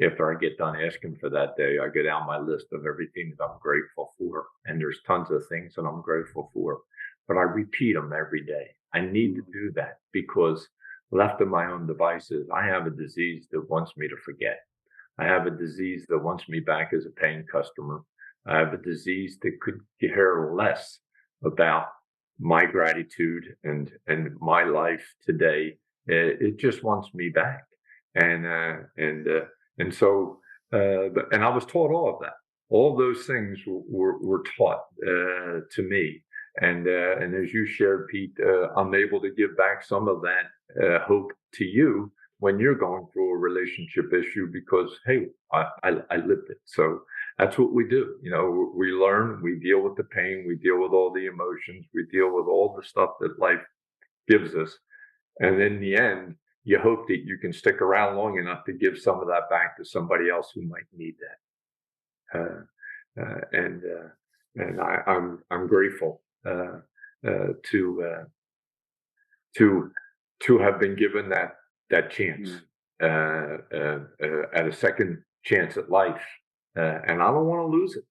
After I get done asking for that day, I get down my list of everything that I'm grateful for. And there's tons of things that I'm grateful for, but I repeat them every day. I need to do that because left to my own devices, I have a disease that wants me to forget. I have a disease that wants me back as a paying customer. I have a disease that could care less about my gratitude and my life today. It just wants me back. And so I was taught all of that. All those things were taught to me. And as you shared, Pete, I'm able to give back some of that hope to you when you're going through a relationship issue because, hey, I lived it. So that's what we do. We learn, we deal with the pain, we deal with all the emotions, we deal with all the stuff that life gives us. And in the end, you hope that you can stick around long enough to give some of that back to somebody else who might need that. And I'm grateful to have been given that chance at a second chance at life, and I don't want to lose it.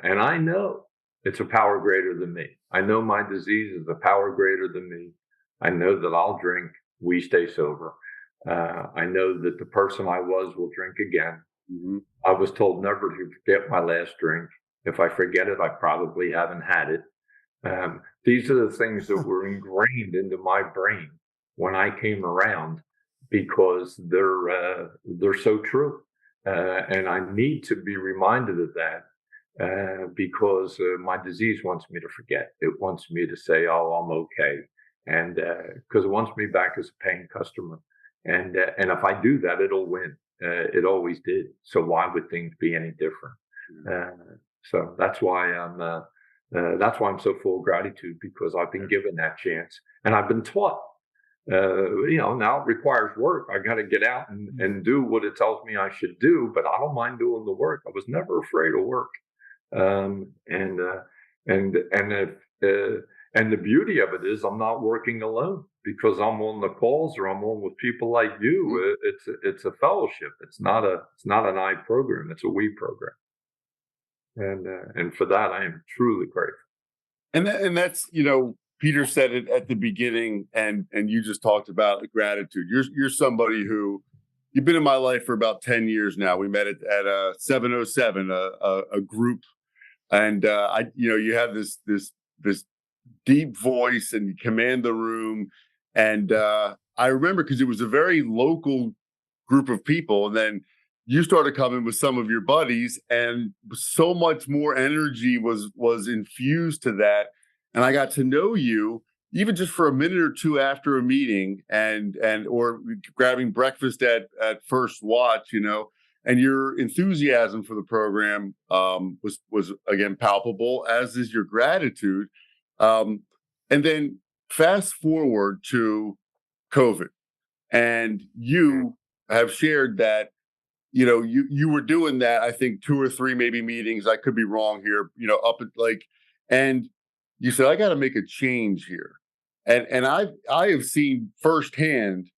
And I know it's a power greater than me. I know my disease is a power greater than me. I know that I'll drink. We stay sober. I know that the person I was will drink again. Mm-hmm. I was told never to forget my last drink. If I forget it, I probably haven't had it. These are the things that were ingrained into my brain when I came around, because they're so true. And I need to be reminded of that because my disease wants me to forget. It wants me to say, "Oh, I'm okay," and because it wants me back as a paying customer. And if I do that, it'll win. It always did. So why would things be any different? So that's why I'm so full of gratitude, because I've been given that chance and I've been taught. Now it requires work. I got to get out and do what it tells me I should do, but I don't mind doing the work. I was never afraid of work. And the beauty of it is I'm not working alone, because I'm on the calls or I'm on with people like you. It's a fellowship. It's not an I program. It's a we program. And for that, I am truly grateful. And that's, Peter said it at the beginning, and you just talked about gratitude. You're somebody who, you've been in my life for about 10 years now. We met at 707, a group, and you have this deep voice and you command the room. And I remember, because it was a very local group of people, and then you started coming with some of your buddies, and so much more energy was infused to that. And I got to know you even just for a minute or two after a meeting, and or grabbing breakfast at First Watch, and your enthusiasm for the program was again palpable, as is your gratitude. And then fast forward to COVID, and you have shared that you were doing that, I think 2 or 3 maybe meetings. I could be wrong here, up at and you said, I got to make a change here. And I have seen firsthand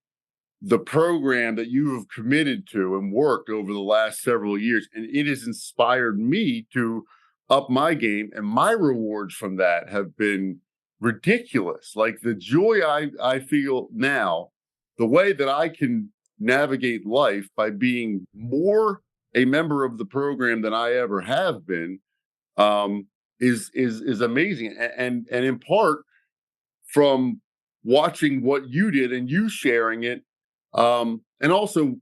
the program that you have committed to and worked over the last several years. And it has inspired me to up my game. And my rewards from that have been ridiculous. Like the joy I feel now, the way that I can navigate life by being more a member of the program than I ever have been, is amazing. And in part from watching what you did and you sharing it. And also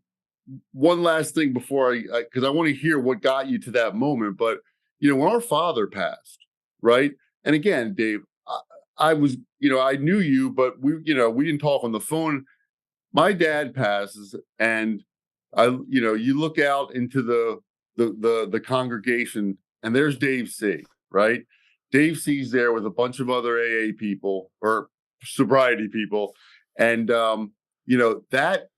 one last thing before because I want to hear what got you to that moment. But, when our father passed, right? And again, Dave, I was, I knew you, but we didn't talk on the phone. My dad passes, and you look out into the congregation, and there's Dave C., right? Dave C's there with a bunch of other AA people or sobriety people. And, that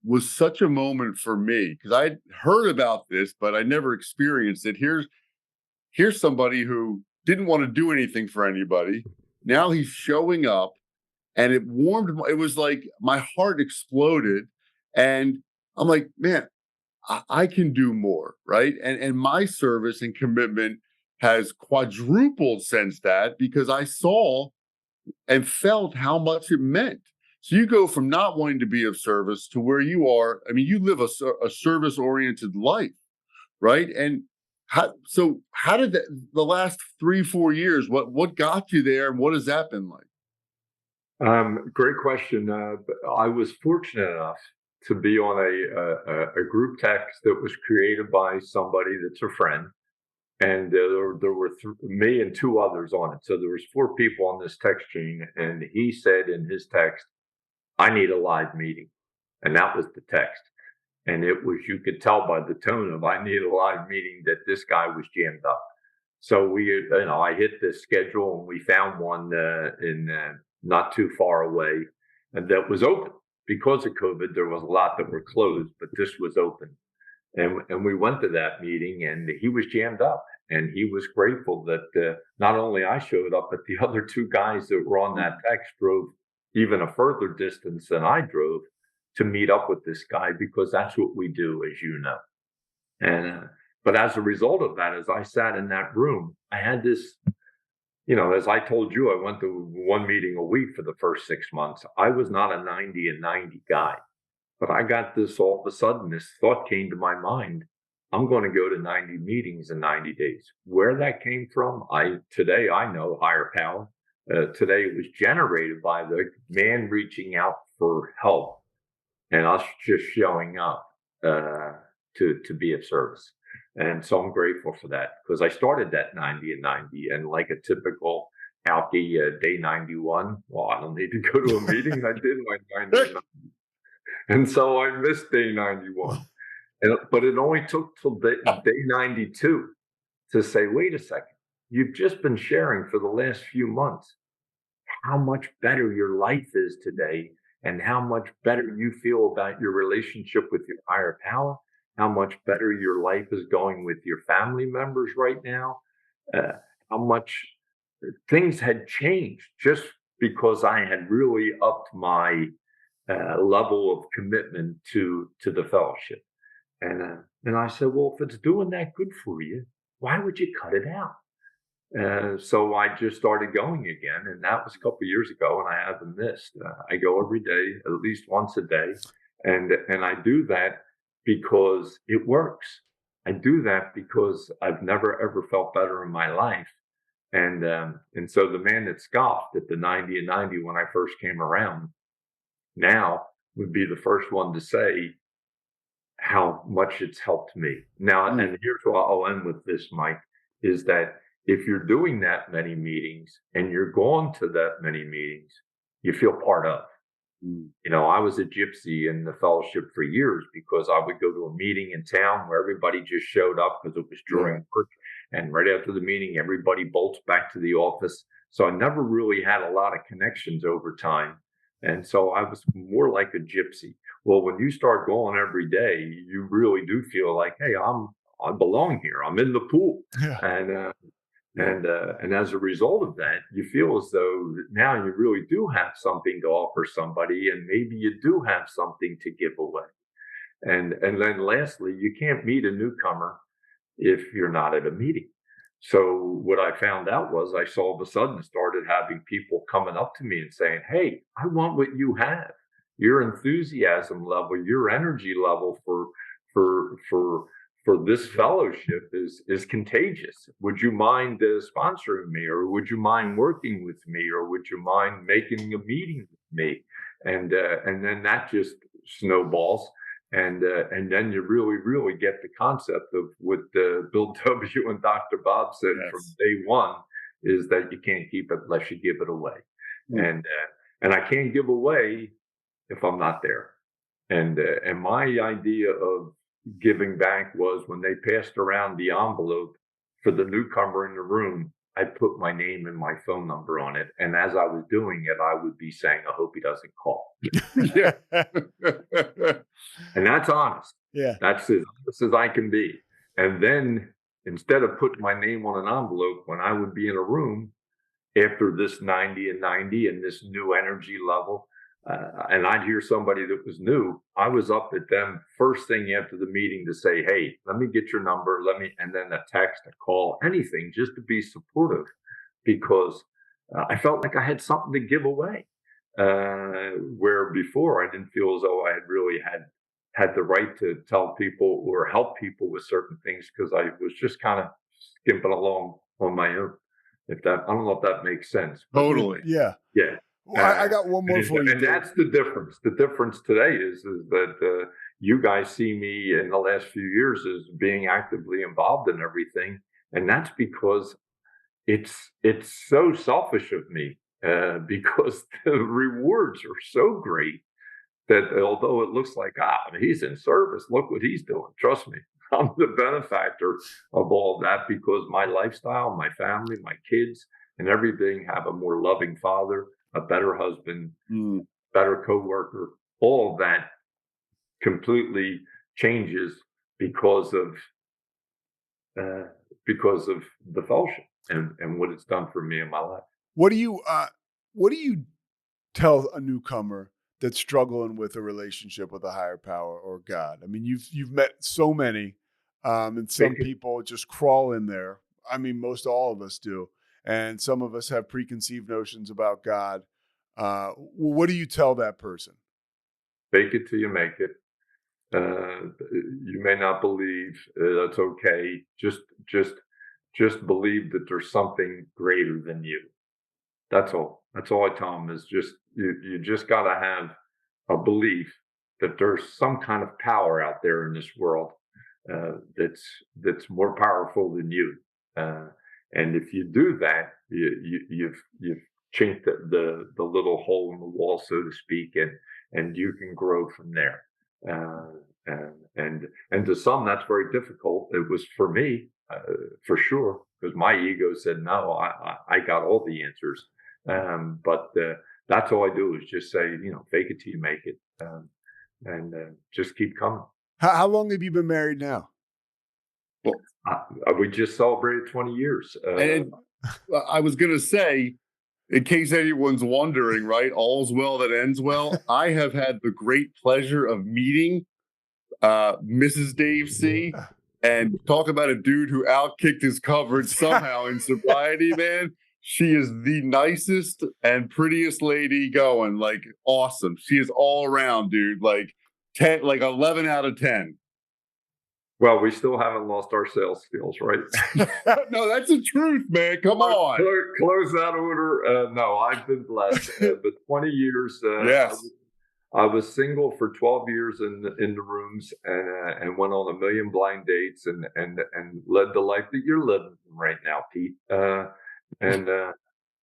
was such a moment for me, because I'd heard about this, but I never experienced it. Here's somebody who didn't want to do anything for anybody. Now he's showing up, and it warmed. It was like my heart exploded, and I'm like, man, I can do more, right? And my service and commitment has quadrupled since that, because I saw and felt how much it meant. So you go from not wanting to be of service to where you are. I mean, you live a service-oriented life, right? And how did the last 3-4 years, what got you there, and what has that been like? Great question. I was fortunate enough to be on a group text that was created by somebody that's a friend. And there were me and 2 others on it. So there was 4 people on this text chain. And he said in his text, I need a live meeting. And that was the text. And you could tell by the tone of I need a live meeting that this guy was jammed up. So I hit the schedule and we found one in not too far away, and that was open. Because of COVID, there was a lot that were closed, but this was open. And we went to that meeting, and he was jammed up, and he was grateful that not only I showed up, but the other two guys that were on that text drove even a further distance than I drove to meet up with this guy, because that's what we do, as you know. And but as a result of that, as I sat in that room, I had this, as I told you, I went to one meeting a week for the first 6 months. I was not a 90 and 90 guy. But I got this all of a sudden, this thought came to my mind. I'm going to go to 90 meetings in 90 days. Where that came from, today I know higher power. Today it was generated by the man reaching out for help and us just showing up to be of service. And so I'm grateful for that, because I started that 90 and 90, and like a typical alky day 91, well, I don't need to go to a meeting. I did my 90 and 90. And so I missed day 91. But it only took till day 92 to say, wait a second, you've just been sharing for the last few months how much better your life is today, and how much better you feel about your relationship with your higher power, how much better your life is going with your family members right now, how much things had changed just because I had really upped my level of commitment to the fellowship. And I said, well, if it's doing that good for you, why would you cut it out? So I just started going again, and that was a couple of years ago, and I haven't missed. I go every day, at least once a day, and I do that because it works. I do that because I've never ever felt better in my life. And so the man that scoffed at the 90 and 90 when I first came around now would be the first one to say how much it's helped me. Now, and here's what I'll end with this, Mike, is that if you're doing that many meetings and you're going to that many meetings, you feel part of. I was a gypsy in the fellowship for years, because I would go to a meeting in town where everybody just showed up because it was during work. And right after the meeting, everybody bolts back to the office. So I never really had a lot of connections over time. And so I was more like a gypsy. Well, when you start going every day, you really do feel like, hey, I belong here. I'm in the pool. Yeah. And as a result of that, you feel as though now you really do have something to offer somebody, and maybe you do have something to give away. And then lastly, you can't meet a newcomer if you're not at a meeting. So what I found out was I all of a sudden started having people coming up to me and saying, hey, I want what you have. Your enthusiasm level, your energy level for this fellowship is contagious. Would you mind sponsoring me, or would you mind working with me, or would you mind making a meeting with me? And then that just snowballs. And then you really get the concept of what Bill W. and Dr. Bob said from day one, is that you can't keep it unless you give it away. And I can't give away if I'm not there. And my idea of giving back was, when they passed around the envelope for the newcomer in the room, I put my name and my phone number on it. And as I was doing it, I would be saying, I hope he doesn't call. Yeah. And that's honest. Yeah. That's as honest as I can be. And then instead of putting my name on an envelope, when I would be in a room after this 90 and 90 and this new energy level, and I'd hear somebody that was new, I was up at them first thing after the meeting to say, hey, let me get your number, and then a text, a call, anything, just to be supportive, because I felt like I had something to give away, where before I didn't feel as though I had really had the right to tell people or help people with certain things, because I was just kind of skimping along on my own. I don't know if that makes sense. Totally. Yeah. Yeah. Well, I got one more for you. And that's the difference. The difference today is that you guys see me in the last few years as being actively involved in everything. And that's because it's so selfish of me, because the rewards are so great that although it looks like, he's in service, look what he's doing. Trust me, I'm the benefactor of all that because my lifestyle, my family, my kids, and everything have a more loving father, a better husband, better coworker. All of that completely changes because of the fellowship and what it's done for me in my life. What do you tell a newcomer that's struggling with a relationship with a higher power or God? I mean, you've met so many, and some people just crawl in there. I mean, most all of us do, and some of us have preconceived notions about God. What do you tell that person? Fake it till you make it. You may not believe, that's okay. Just believe that there's something greater than you. That's all. That's all I tell them is just you just got to have a belief that there's some kind of power out there in this world that's more powerful than you. And if you do that, you've chinked the little hole in the wall, so to speak, and you can grow from there. And to some that's very difficult. It was for me, for sure, because my ego said no. I got all the answers. But that's all I do is just say, fake it till you make it, and just keep coming. How long have you been married now? Well, we just celebrated 20 years. And I was going to say, in case anyone's wondering, right? All's well that ends well. I have had the great pleasure of meeting Mrs. Dave C. And talk about a dude who outkicked his coverage somehow in sobriety, man. She is the nicest and prettiest lady going. Like, awesome. She is all around, dude. Like 11 out of 10. Well, we still haven't lost our sales skills, right? No, that's the truth, man. Come on. Close that order. No, I've been blessed. But 20 years. Yes. I was single for 12 years in the rooms and went on 1 million blind dates and led the life that you're living right now, Pete. And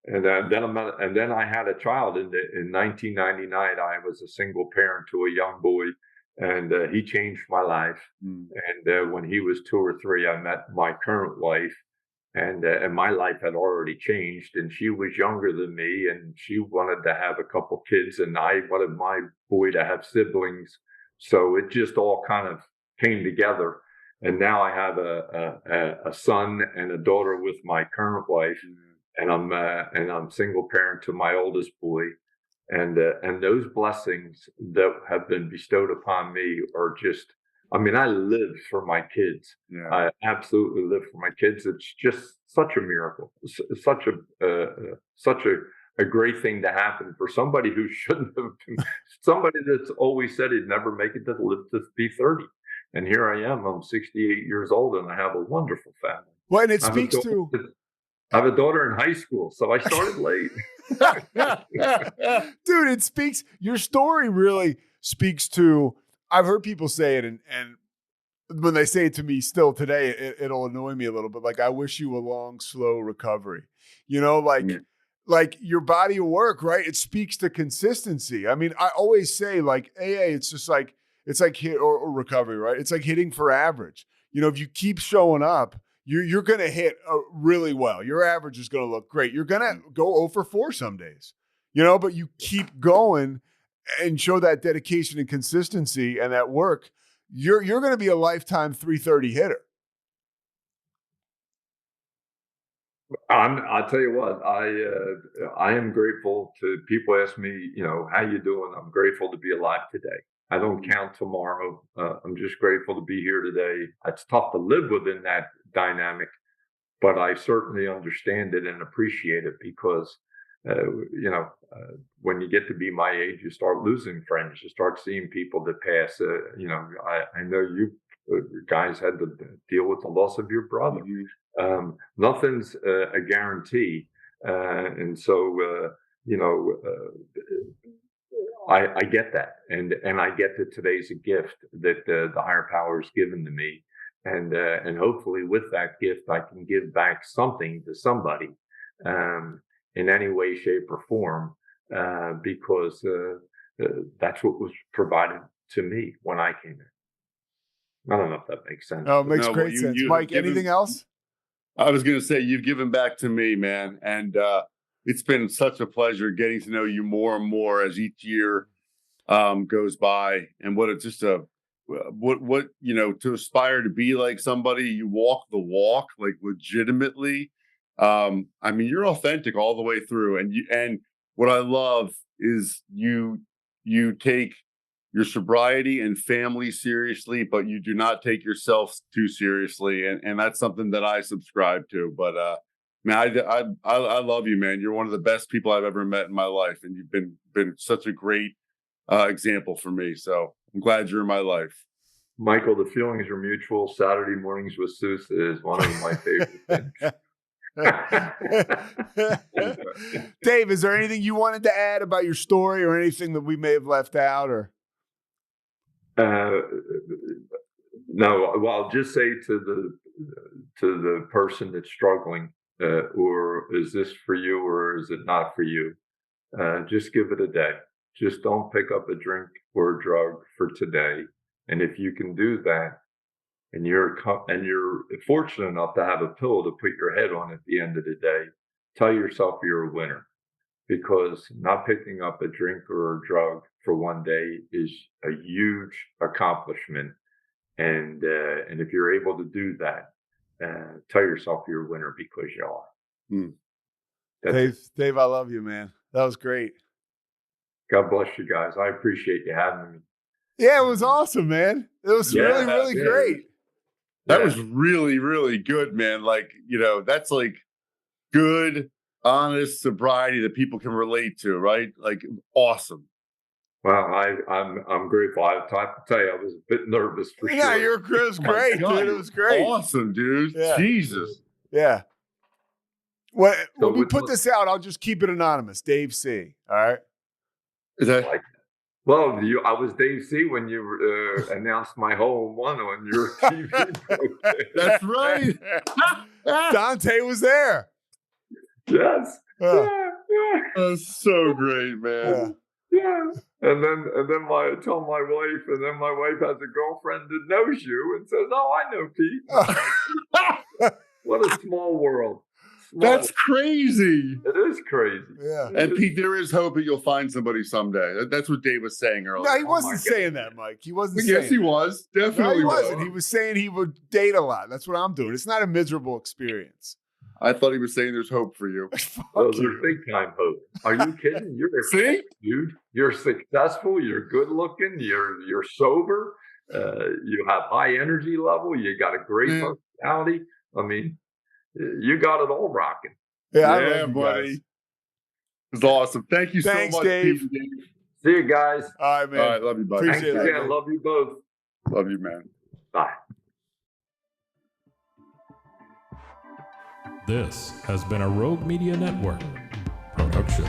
then I had a child in 1999. I was a single parent to a young boy, and he changed my life. And when he was 2 or 3, I met my current wife, and my life had already changed. And she was younger than me, and she wanted to have a couple kids, and I wanted my boy to have siblings. So it just all kind of came together. And now I have a son and a daughter with my current wife. And I'm single parent to my oldest boy, and those blessings that have been bestowed upon me are just. I mean, I live for my kids. Yeah. I absolutely live for my kids. It's just such a miracle, such a great thing to happen for somebody who shouldn't have been. Somebody that's always said he'd never make it to live to be 30, and here I am. I'm 68 years old, and I have a wonderful family. Well, and it speaks to. I have a daughter in high school, so I started late. Dude, it speaks, your story really speaks to, I've heard people say it, and when they say it to me still today, it'll annoy me a little bit. Like, I wish you a long, slow recovery. Like your body of work, right? It speaks to consistency. I mean, I always say, like, AA, it's just like, it's like hit or recovery, right? It's like hitting for average. If you keep showing up, you're going to hit really well. Your average is going to look great. You're going to go 0 for 4 some days, but you keep going and show that dedication and consistency and that work. You're going to be a lifetime 330 hitter. I'll tell you what, I am grateful to people ask me, how you doing? I'm grateful to be alive today. I don't count tomorrow. I'm just grateful to be here today. It's tough to live within that dynamic, but I certainly understand it and appreciate it because, when you get to be my age, you start losing friends. You start seeing people that pass. I know you guys had to deal with the loss of your brother. Nothing's a guarantee. And so, I get that, and I get that today's a gift that the higher power has given to me, and hopefully with that gift I can give back something to somebody, in any way, shape, or form, because that's what was provided to me when I came in. I don't know if that makes sense. Oh, it makes No, great you- sense. you Mike, have given- anything else? I was going to say, you've given back to me, man. And it's been such a pleasure getting to know you more and more as each year goes by. And what it's just what, to aspire to be like somebody, you walk the walk, like legitimately. I mean, you're authentic all the way through. And what I love is you take your sobriety and family seriously, but you do not take yourself too seriously. And that's something that I subscribe to. But man, I love you, man. You're one of the best people I've ever met in my life. And you've been such a great example for me. So I'm glad you're in my life. Michael, the feelings are mutual. Saturday mornings with Seuss is one of my favorite things. Dave, is there anything you wanted to add about your story or anything that we may have left out? Or no, well, I'll just say to the person that's struggling, or is this for you or is it not for you? Just give it a day. Just don't pick up a drink or a drug for today. And if you can do that, and you're fortunate enough to have a pillow to put your head on at the end of the day, tell yourself you're a winner, because not picking up a drink or a drug for one day is a huge accomplishment. And if you're able to do that, tell yourself you're a winner, because you are. Dave, I love you, man. That was great. God bless you guys. I appreciate you having me. Yeah, it was awesome, man. It was really great. That was really, really good, man. Like, that's like good, honest sobriety that people can relate to, right? Like, awesome. Well, I'm grateful. I have to tell you, I was a bit nervous for sure. Yeah, it was great, dude. It was great. Awesome, dude. Yeah. Jesus. Yeah. When we put this out, I'll just keep it anonymous. Dave C. All right. Is that well? I was Dave C. when you announced my hole-in-one on your TV. That's right. Dante was there. Yes. Yeah. That's so great, man. Yeah. And then I tell my wife, and then my wife has a girlfriend that knows you and says, "Oh, I know Pete." What a small world. That's crazy. It is crazy. Yeah. And Pete, there is hope that you'll find somebody someday. That's what Dave was saying earlier. No, he wasn't saying that, Mike. He wasn't Yes, saying he was. Definitely No, he wasn't. He was saying he would date a lot. That's what I'm doing. It's not a miserable experience. I thought he was saying there's hope for you. Well, there's big time hope. Are you kidding? You're See? Dude, you're successful, you're good looking, you're sober, you have high energy level, you got a great personality. I mean, you got it all rocking. Yeah, I love you buddy. guys. It's awesome. Thank you Thanks, so much, Dave. Pete. See you guys. All right, man. All right, love you, buddy. Appreciate Thanks it. again. Love you both. Love you, man. Bye. This has been a Rogue Media Network production.